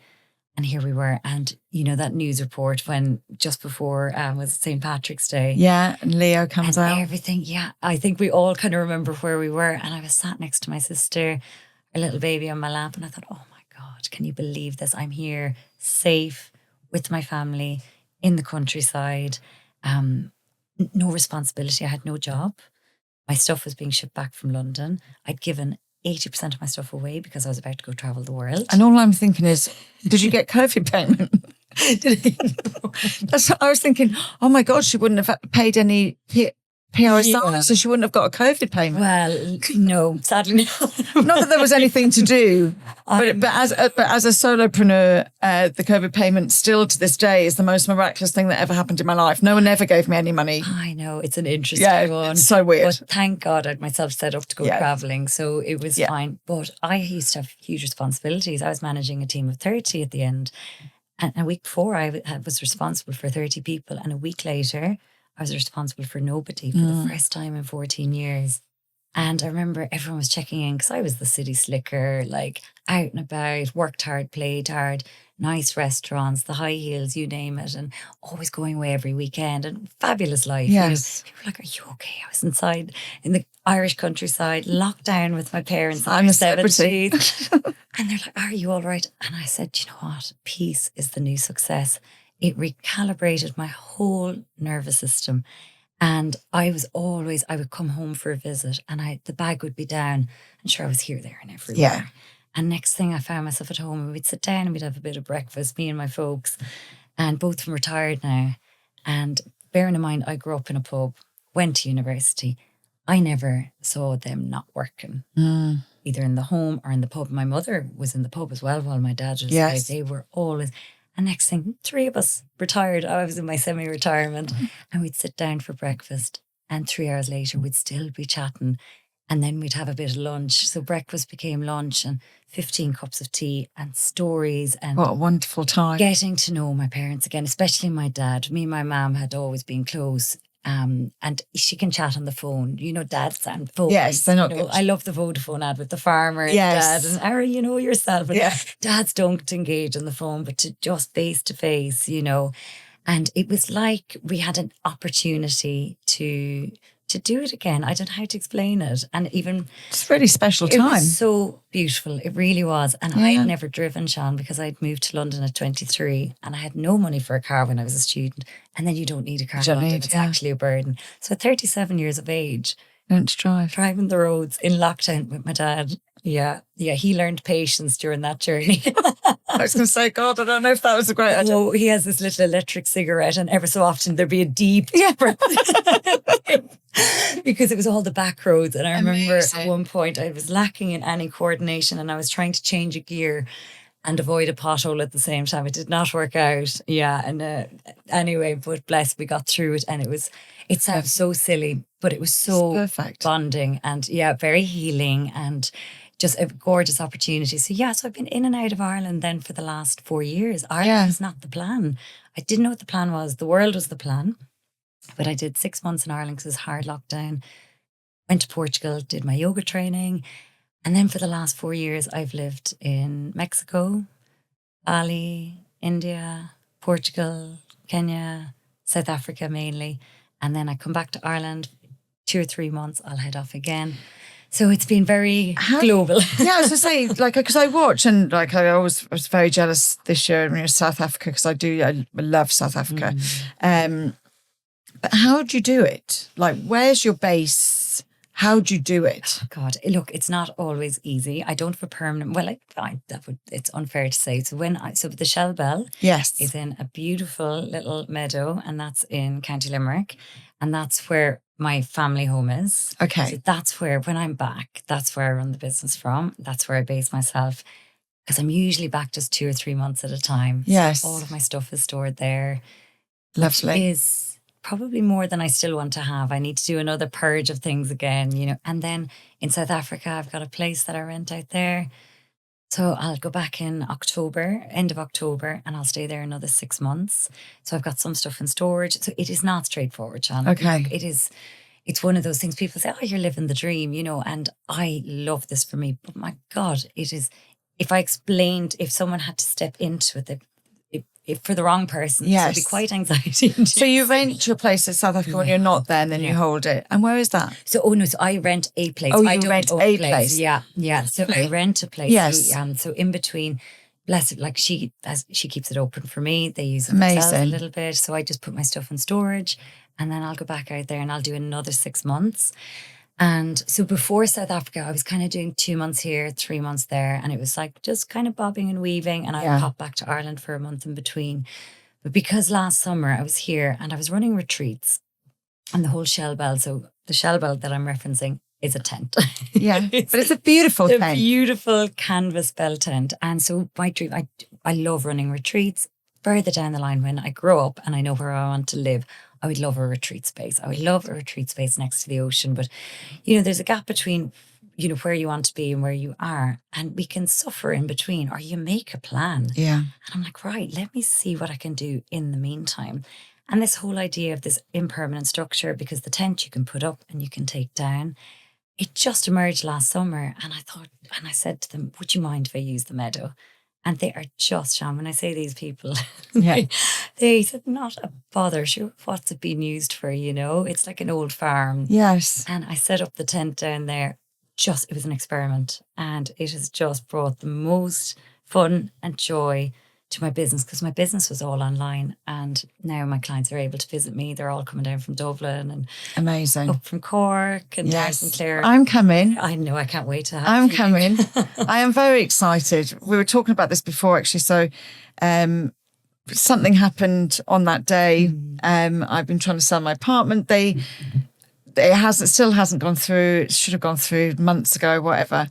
And here we were. And, that news report when just before was St. Patrick's Day. Yeah, and Leo comes out. Everything, I think we all kind of remember where we were. And I was sat next to my sister, a little baby on my lap. And I thought, oh my God, can you believe this? I'm here, safe, with my family, in the countryside. No responsibility. I had no job. My stuff was being shipped back from London. I'd given 80% of my stuff away because I was about to go travel the world. And all I'm thinking is, did you get COVID payment? That's what I was thinking. Oh my God, she wouldn't have paid any PRSI, so she wouldn't have got a COVID payment. Well, no, sadly no. Not that there was anything to do, but as a solopreneur, the COVID payment still to this day is the most miraculous thing that ever happened in my life. No one ever gave me any money. I know, it's an interesting one. It's so weird. But thank God I'd myself set up to go traveling, so it was fine. But I used to have huge responsibilities. I was managing a team of 30 at the end. And a week before, I was responsible for 30 people. And a week later, I was responsible for nobody for the first time in 14 years. And I remember everyone was checking in because I was the city slicker, like out and about, worked hard, played hard, nice restaurants, the high heels, you name it, and always going away every weekend and fabulous life. Yes. People were like, "Are you okay?" I was inside in the Irish countryside, locked down with my parents in I'm their a celebrity. 70s. And they're like, "Are you all right?" And I said, "Do you know what? Peace is the new success." It recalibrated my whole nervous system. And I would come home for a visit and the bag would be down. And sure, I was here, there, and everywhere. Yeah. And next thing I found myself at home and we'd sit down and we'd have a bit of breakfast, me and my folks. And both of them retired now. And bearing in mind, I grew up in a pub, went to university. I never saw them not working, either in the home or in the pub. My mother was in the pub as well while my dad was Yes. They were always... And next thing, 3 of us retired. I was in my semi-retirement and we'd sit down for breakfast and 3 hours later we'd still be chatting and then we'd have a bit of lunch. So breakfast became lunch and 15 cups of tea and stories and What a wonderful time. getting to know my parents again, especially my dad. Me and my mum had always been close. And she can chat on the phone. Dads and phones. Yes, they're not good. I love the Vodafone ad with the farmer and Yes. dad and Ara, yourself. And Yeah. dads don't engage on the phone, but to just face to face, And it was like we had an opportunity to do it again. I don't know how to explain it. And even It's a really special it time. was so beautiful. It really was. And Yeah. I'd never driven, Sean, because I'd moved to London at 23 and I had no money for a car when I was a student. And then you don't need a car in London. It's actually a burden. So at 37 years of age, learned to drive. Driving the roads in lockdown with my dad. Yeah. He learned patience during that journey. I was going to say, God, I don't know if that was a great idea. Oh, he has this little electric cigarette and ever so often there'd be a deep breath. Because it was all the back roads. And I remember at one point I was lacking in any coordination and I was trying to change a gear and avoid a pothole at the same time. It did not work out. Yeah. And anyway, but bless, we got through it. And it sounds so silly, but it was so perfect. Bonding and very healing and just a gorgeous opportunity. So I've been in and out of Ireland then for the last 4 years. Ireland was not the plan. I didn't know what the plan was. The world was the plan. But I did 6 months in Ireland because it was hard lockdown. Went to Portugal, did my yoga training. And then for the last 4 years, I've lived in Mexico, Bali, India, Portugal, Kenya, South Africa mainly. And then I come back to Ireland, 2 or 3 months, I'll head off again. So it's been very global. Yeah, I was going to say, because I watch and I was very jealous this year when we were in South Africa because I love South Africa. But how do you do it? Where's your base? How do you do it? Oh God, look, it's not always easy. I don't have a permanent. Well, it's unfair to say. So the Shell Bell, is in a beautiful little meadow, and that's in County Limerick, and that's where my family home is. Okay, so that's where when I'm back, that's where I run the business from. That's where I base myself because I'm usually back just 2 or 3 months at a time. Yes, so all of my stuff is stored there. Lovely. Which is probably more than I still want to have. I need to do another purge of things again, And then in South Africa, I've got a place that I rent out there. So I'll go back in October, end of October, and I'll stay there another 6 months. So I've got some stuff in storage. So it is not straightforward, Sean. Okay. It's one of those things people say, oh, you're living the dream, and I love this for me. But my God, it is, if someone had to step into it, for the wrong person, so it'd be quite anxiety. So you rent your place in South Africa when you're not there, and then you hold it. And where is that? So I rent a place. Oh, I you don't rent own a place. Yeah. So I rent a place. Yes. So in between, bless it, she keeps it open for me. They use it themselves a little bit. So I just put my stuff in storage, and then I'll go back out there and I'll do another 6 months. And so before South Africa, I was kind of doing 2 months here, 3 months there. And it was just kind of bobbing and weaving. And I would pop back to Ireland for a month in between. But because last summer I was here and I was running retreats and the whole Shell Bell. So the Shell Bell that I'm referencing is a tent. Yeah, but it's a beautiful tent. A beautiful canvas bell tent. And so my dream, I love running retreats. Further down the line, when I grow up and I know where I want to live, I would love a retreat space. I would love a retreat space next to the ocean. But, there's a gap between, where you want to be and where you are. And we can suffer in between, or you make a plan. Yeah. And I'm like, right, let me see what I can do in the meantime. And this whole idea of this impermanent structure, because the tent you can put up and you can take down. it just emerged last summer, and I said to them, would you mind if I use the meadow? And they are just sham. When I say these people, Yeah. they said, not a bother. Sure, what's it being used for? It's like an old farm. Yes. And I set up the tent down there. It was an experiment, and it has just brought the most fun and joy to my business, because my business was all online, and now my clients are able to visit me. They're all coming down from Dublin and Amazing. up from Cork and down from Clare. I'm coming. I know, I can't wait to have I'm you. coming. I am very excited. We were talking about this before, actually. So something happened on that day. I've been trying to sell my apartment. Still hasn't gone through. It should have gone through months ago, whatever.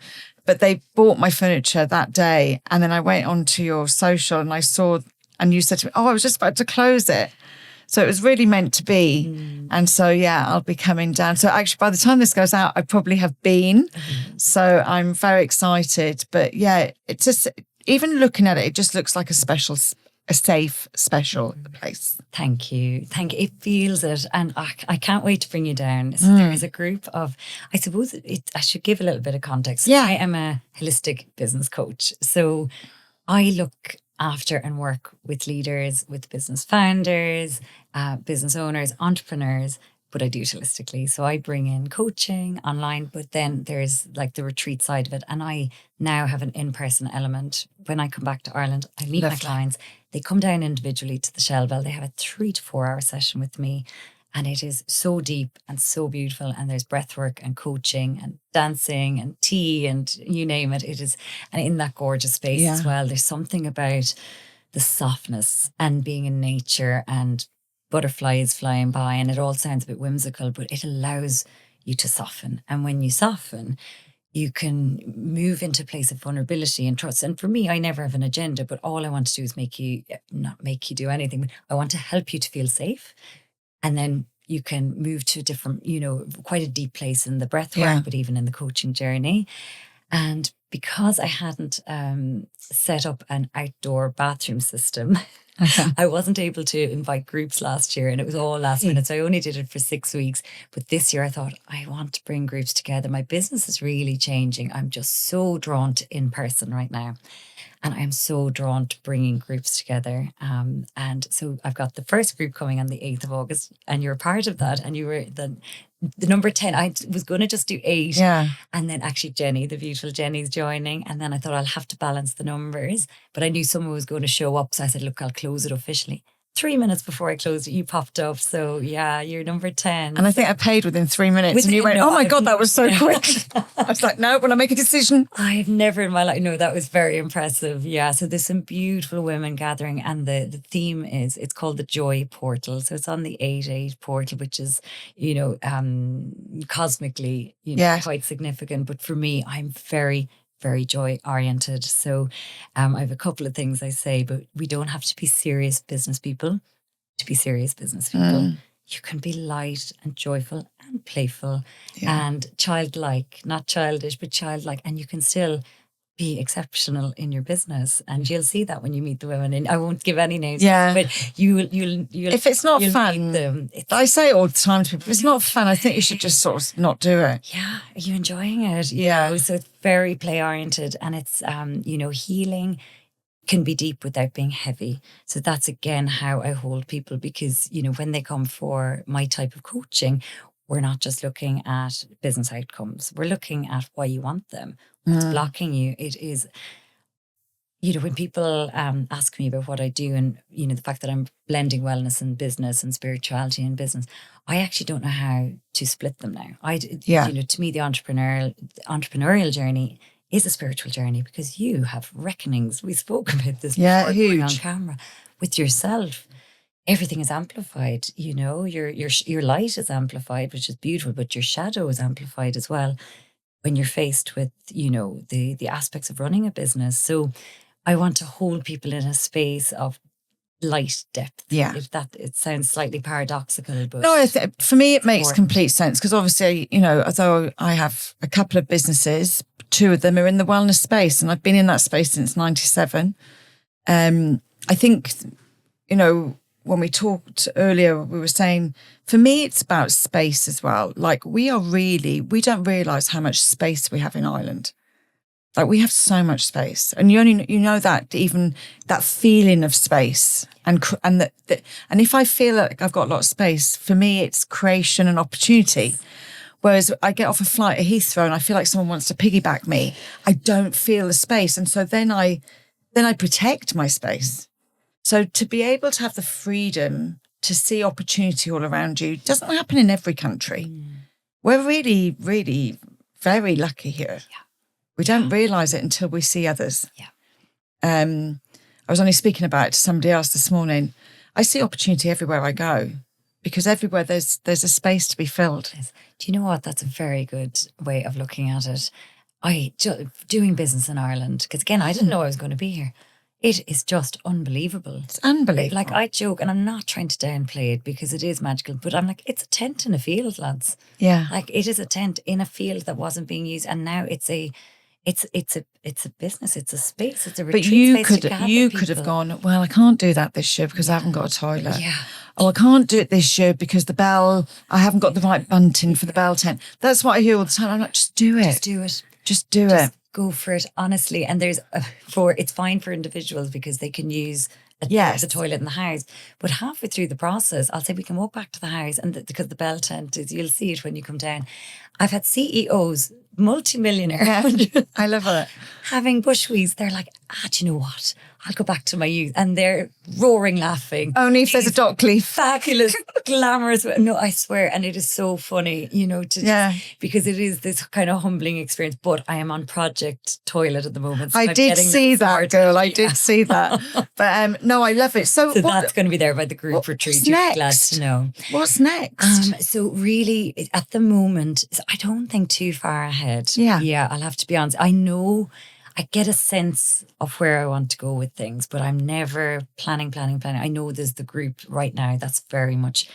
But they bought my furniture that day. And then I went onto your social and I saw, and you said to me, oh, I was just about to close it. So it was really meant to be. And so, yeah, I'll be coming down. So actually, by the time this goes out, I probably have been. So I'm very excited. But yeah, it's just, even looking at it, it just looks like a safe, special place. Thank you. It feels it. And I can't wait to bring you down. So there is a group of, I suppose I should give a little bit of context. Yeah. I am a holistic business coach. So I look after and work with leaders, with business founders, business owners, entrepreneurs, but I do it holistically. So I bring in coaching online, but then there's like the retreat side of it. And I now have an in-person element. When I come back to Ireland, I meet my clients. They come down individually to the Shellbell. They have a 3 to 4 hour session with me. And it is so deep and so beautiful. And there's breath work and coaching and dancing and tea and you name it. It is, and in that gorgeous space as well, there's something about the softness and being in nature and butterflies flying by. And it all sounds a bit whimsical, but it allows you to soften. And when you soften, you can move into a place of vulnerability and trust. And for me, I never have an agenda, but all I want to do is not make you do anything. But I want to help you to feel safe. And then you can move to a different, quite a deep place in the breath work, but even in the coaching journey. And because I hadn't set up an outdoor bathroom system, I wasn't able to invite groups last year, and it was all last minute. So I only did it for 6 weeks. But this year I thought, I want to bring groups together. My business is really changing. I'm just so drawn to in person right now. And I'm so drawn to bringing groups together. And so I've got the first group coming on the 8th of August, and you're a part of that. And you were the number 10. I was going to just do 8. Yeah. And then actually Jenny, the beautiful Jenny's joining. And then I thought I'll have to balance the numbers. But I knew someone was going to show up. So I said, look, I'll close it officially. 3 minutes before I closed it, you popped up. So yeah, you're number 10. And I think I paid within 3 minutes. And you went, oh my God, that was so quick. I was like, no, when I make a decision. I've never in my life, no, that was very impressive. Yeah. So there's some beautiful women gathering. And the theme it's called the Joy Portal. So it's on the 8-8 portal, which is, cosmically, quite significant. But for me, I'm very, very joy oriented. So I have a couple of things I say, but we don't have to be serious business people to be serious business people. You can be light and joyful and playful and childlike, not childish, but childlike. And you can still be exceptional in your business. And you'll see that when you meet the women. And I won't give any names, but you'll if it's not fun, I say it all the time to people, if it's not fun, I think you should just sort of not do it. Yeah. Are you enjoying it? You know? So it's very play oriented, and it's, healing can be deep without being heavy. So that's again how I hold people, because, when they come for my type of coaching, we're not just looking at business outcomes. We're looking at why you want them. What's blocking you? It is, when people ask me about what I do, and, the fact that I'm blending wellness and business and spirituality and business, I actually don't know how to split them now. To me, the entrepreneurial journey is a spiritual journey, because you have reckonings. We spoke about this before going on camera with yourself. Everything is amplified, your light is amplified, which is beautiful, but your shadow is amplified as well when you're faced with, the aspects of running a business. So I want to hold people in a space of light depth. Yeah. It sounds slightly paradoxical, but no, for me, it makes complete sense, because obviously, although I have a couple of businesses, 2 of them are in the wellness space, and I've been in that space since 97. I think, when we talked earlier, we were saying, for me, it's about space as well. Like we don't realise how much space we have in Ireland. Like we have so much space, and you know that even that feeling of space and if I feel like I've got a lot of space, for me, it's creation and opportunity. Whereas I get off a flight at Heathrow and I feel like someone wants to piggyback me, I don't feel the space, and so then I protect my space. So to be able to have the freedom to see opportunity all around you doesn't happen in every country. We're really, really very lucky here. Yeah. We don't realise it until we see others. Yeah. I was only speaking about it to somebody else this morning. I see opportunity everywhere I go because everywhere there's a space to be filled. Yes. Do you know what? That's a very good way of looking at it. Doing business in Ireland, because again, I didn't know I was going to be here. It is just unbelievable. It's unbelievable. Like I joke, and I'm not trying to downplay it because it is magical, but I'm like, it's a tent in a field, lads. Yeah. Like it is a tent in a field that wasn't being used, and now it's a business, it's a space, it's a retreat space. But you could have gone, well, I can't do that this year because I haven't got a toilet. Yeah. Oh, I can't do it this year because I haven't got the right bunting for the bell tent. That's what I hear all the time. I'm like, just do it. Just do it. Just do it. Go for it, honestly. And there's it's fine for individuals because they can use the toilet in the house. But halfway through the process, I'll say we can walk back to the house, and because the bell tent is, you'll see it when you come down. I've had CEOs, multimillionaire, I love it, having bushwees. They're like, do you know what? I'll go back to my youth, and they're roaring laughing. Only if there's a dock leaf. Fabulous, glamorous. No, I swear, and it is so funny, because it is this kind of humbling experience. But I am on project toilet at the moment. So I did see that, girl. I did see that. But no, I love it. So that's going to be there by the group retreat. You're glad to know. What's next? So really, at the moment, I don't think too far ahead. Yeah, I'll have to be honest. I know. I get a sense of where I want to go with things, but I'm never planning. I know there's the group right now that's very much,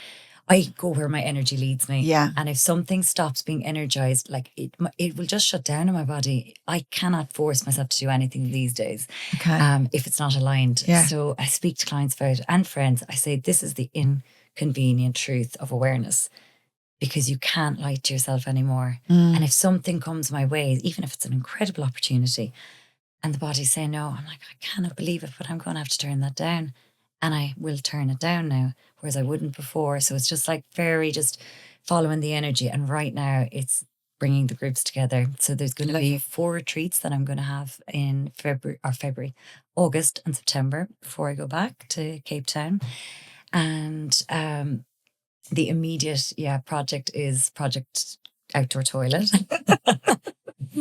I go where my energy leads me. Yeah. And if something stops being energized, like it will just shut down in my body. I cannot force myself to do anything these days. Okay. If it's not aligned. Yeah. So I speak to clients about it and friends. I say, this is the inconvenient truth of awareness. Because you can't lie to yourself anymore. And if something comes my way, even if it's an incredible opportunity, and the body's saying no, I'm like, I cannot believe it, but I'm going to have to turn that down. And I will turn it down now, whereas I wouldn't before. So it's just like very just following the energy. And right now it's bringing the groups together. So there's going to be 4 retreats that I'm going to have in February, August and September before I go back to Cape Town. And the immediate, project is Project Outdoor Toilet.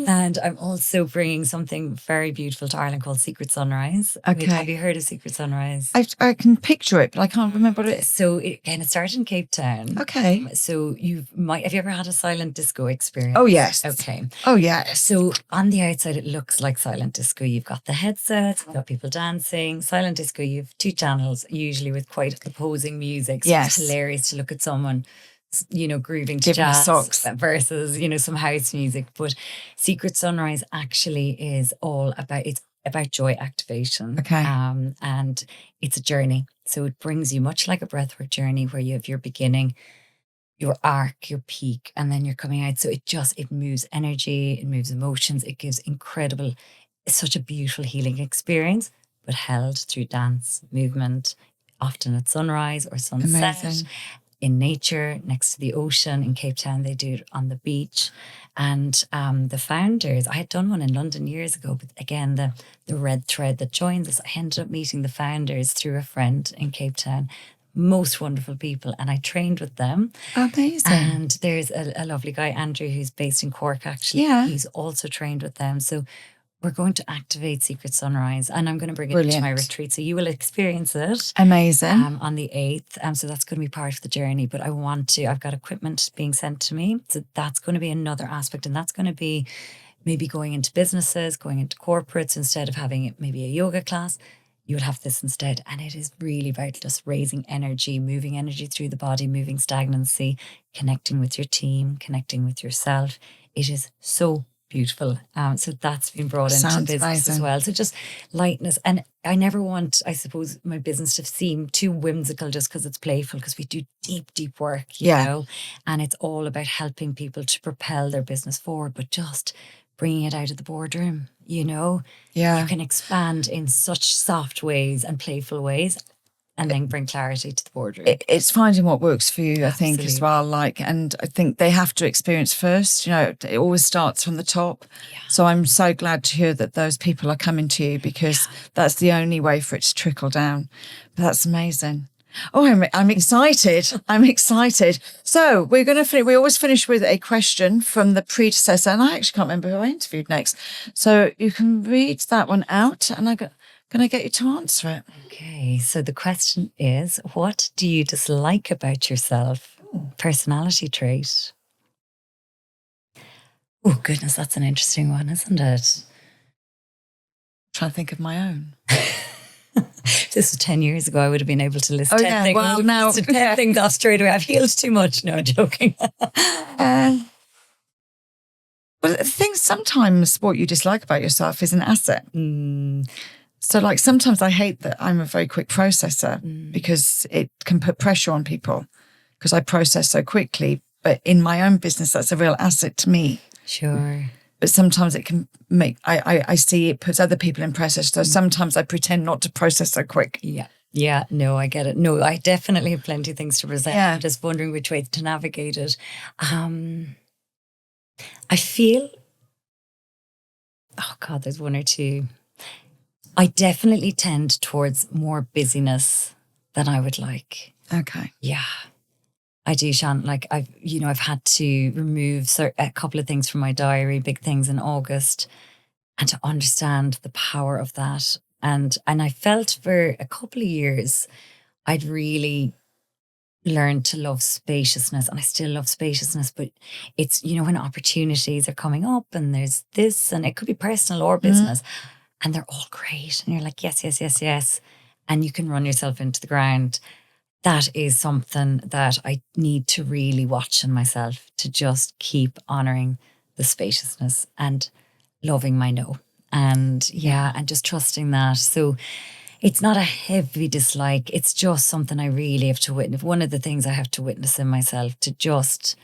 And I'm also bringing something very beautiful to Ireland called Secret Sunrise. Okay. Have you heard of Secret Sunrise? I can picture it, but I can't remember what it is. So it started in Cape Town. Okay. So have you ever had a silent disco experience? Oh, yes. Okay. Oh, yes. So on the outside, it looks like silent disco. You've got the headsets, you've got people dancing. Silent disco, you have 2 channels, usually with quite opposing music. So yes. It's hilarious to look at someone, grooving to jazz socks versus, some house music. But Secret Sunrise actually is it's about joy activation. Okay. And it's a journey. So it brings you much like a breathwork journey where you have your beginning, your arc, your peak, and then you're coming out. So it moves energy, it moves emotions, it gives it's such a beautiful healing experience, but held through dance, movement, often at sunrise or sunset. Amazing. In nature, next to the ocean. In Cape Town, they do it on the beach. And the founders, I had done one in London years ago, but again, the red thread that joins us, I ended up meeting the founders through a friend in Cape Town. Most wonderful people. And I trained with them. Amazing. And there's a lovely guy, Andrew, who's based in Cork, actually. Yeah. He's also trained with them. So we're going to activate Secret Sunrise, and I'm going to bring it Brilliant. to my retreat. So you will experience it. Amazing. On the 8th. So that's going to be part of the journey. But I've got equipment being sent to me. So that's going to be another aspect. And that's going to be maybe going into businesses, going into corporates, instead of having it maybe a yoga class. You would have this instead. And it is really about just raising energy, moving energy through the body, moving stagnancy, connecting with your team, connecting with yourself. It is so Beautiful. So that's been brought into Sounds business as amazing. well. So just lightness. And I never want, I suppose, my business to seem too whimsical just because it's playful, because we do deep, deep work, you know, and it's all about helping people to propel their business forward, but just bringing it out of the boardroom, you know. Yeah. You can expand in such soft ways and playful ways, and then bring clarity to the boardroom. It's finding what works for you, I think, as well. Like, and I think they have to experience first. You know, it always starts from the top. Yeah. So I'm so glad to hear that those people are coming to you, because that's the only way for it to trickle down. But that's amazing. Oh, I'm excited. I'm excited. So we're going to finish. We always finish with a question from the predecessor, and I actually can't remember who I interviewed next. So you can read that one out, and I'm going to get you to answer it. Okay, so the question is, what do you dislike about yourself? Personality trait. Oh, goodness, that's an interesting one, isn't it? Trying to think of my own. This was 10 years ago. I would have been able to list 10 things. Well, now 10 things off straight away. I've healed too much. No, I'm joking. Well, the thing, sometimes what you dislike about yourself is an asset. So like sometimes I hate that I'm a very quick processor, because it can put pressure on people because I process so quickly. But in my own business, that's a real asset to me. Sure. But sometimes it can make, I see it puts other people in pressure. So sometimes I pretend not to process so quick. Yeah. Yeah, no, I get it. No, I definitely have plenty of things to present. Yeah. I'm just wondering which way to navigate it. I feel, oh God, there's one or two. I definitely tend towards more busyness than I would like. Okay. Yeah, I do, Shan. Like I've had to remove a couple of things from my diary, big things in August, and to understand the power of that. And I felt for a couple of years, I'd really learned to love spaciousness, and I still love spaciousness, but it's, when opportunities are coming up and there's this, and it could be personal or business, and they're all great. And you're like, yes, yes, yes, yes. And you can run yourself into the ground. That is something that I need to really watch in myself, to just keep honoring the spaciousness and loving my no. And and just trusting that. So it's not a heavy dislike. It's just something I really have to witness. One of the things I have to witness in myself, to just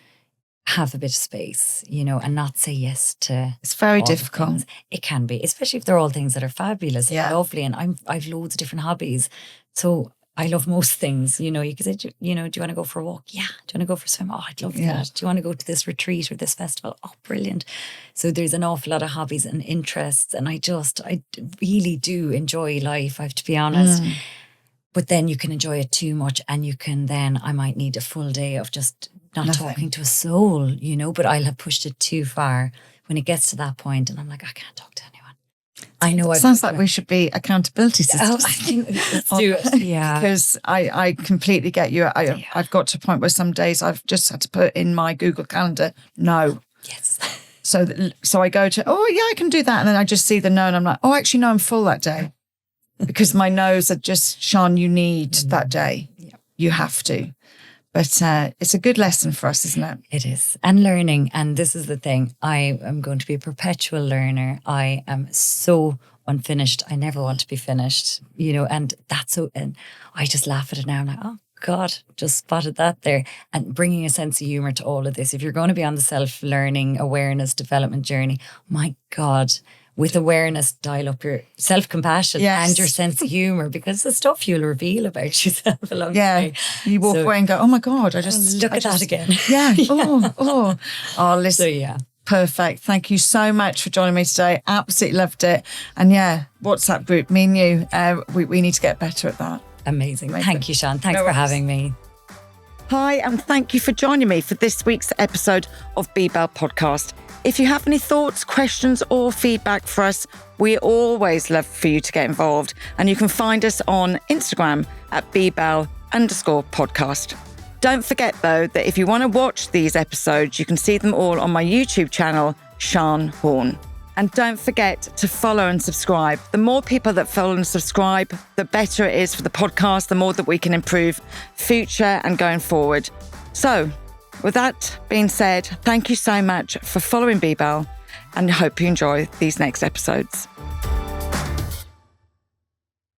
have a bit of space, and not say yes to. It's very difficult. It can be, especially if they're all things that are fabulous and lovely. And I've loads of different hobbies. So I love most things, you could say, do you want to go for a walk? Yeah. Do you want to go for a swim? Oh, I'd love that. Do you want to go to this retreat or this festival? Oh, brilliant. So there's an awful lot of hobbies and interests. And I really do enjoy life, I have to be honest. But then you can enjoy it too much, and I might need a full day of just not talking to a soul, but I'll have pushed it too far when it gets to that point, and I'm like, I can't talk to anyone. I know. It sounds like we should be accountability systems. Oh, I think let's do it. Yeah. Because I completely get you. I've got to a point where some days I've just had to put in my Google Calendar, no. Yes. So I go to, I can do that. And then I just see the no, and I'm like, actually, no, I'm full that day. Because my no's are just, Sean, you need that day. Yeah. You have to. But it's a good lesson for us, isn't it? It is. And learning. And this is the thing. I am going to be a perpetual learner. I am so unfinished. I never want to be finished, and that's so, and I just laugh at it now. I'm like, oh God, just spotted that there. And bringing a sense of humor to all of this. If you're going to be on the self-learning, awareness, development journey, my God, with awareness, dial up your self-compassion and your sense of humor, because the stuff you'll reveal about yourself along the way. You walk away and go, oh my God, I just look at that again. Yeah. Listen. So Perfect. Thank you so much for joining me today. Absolutely loved it. And WhatsApp group, me and you, we need to get better at that. Amazing. Thank you, Sean. Thanks for having me. Hi, and thank you for joining me for this week's episode of BeBelle Podcast. If you have any thoughts, questions, or feedback for us, we always love for you to get involved. And you can find us on Instagram at BeBelle_podcast. Don't forget, though, that if you want to watch these episodes, you can see them all on my YouTube channel, Sian Horn. And don't forget to follow and subscribe. The more people that follow and subscribe, the better it is for the podcast, the more that we can improve future and going forward. So, with that being said, thank you so much for following BeBelle. and hope you enjoy these next episodes.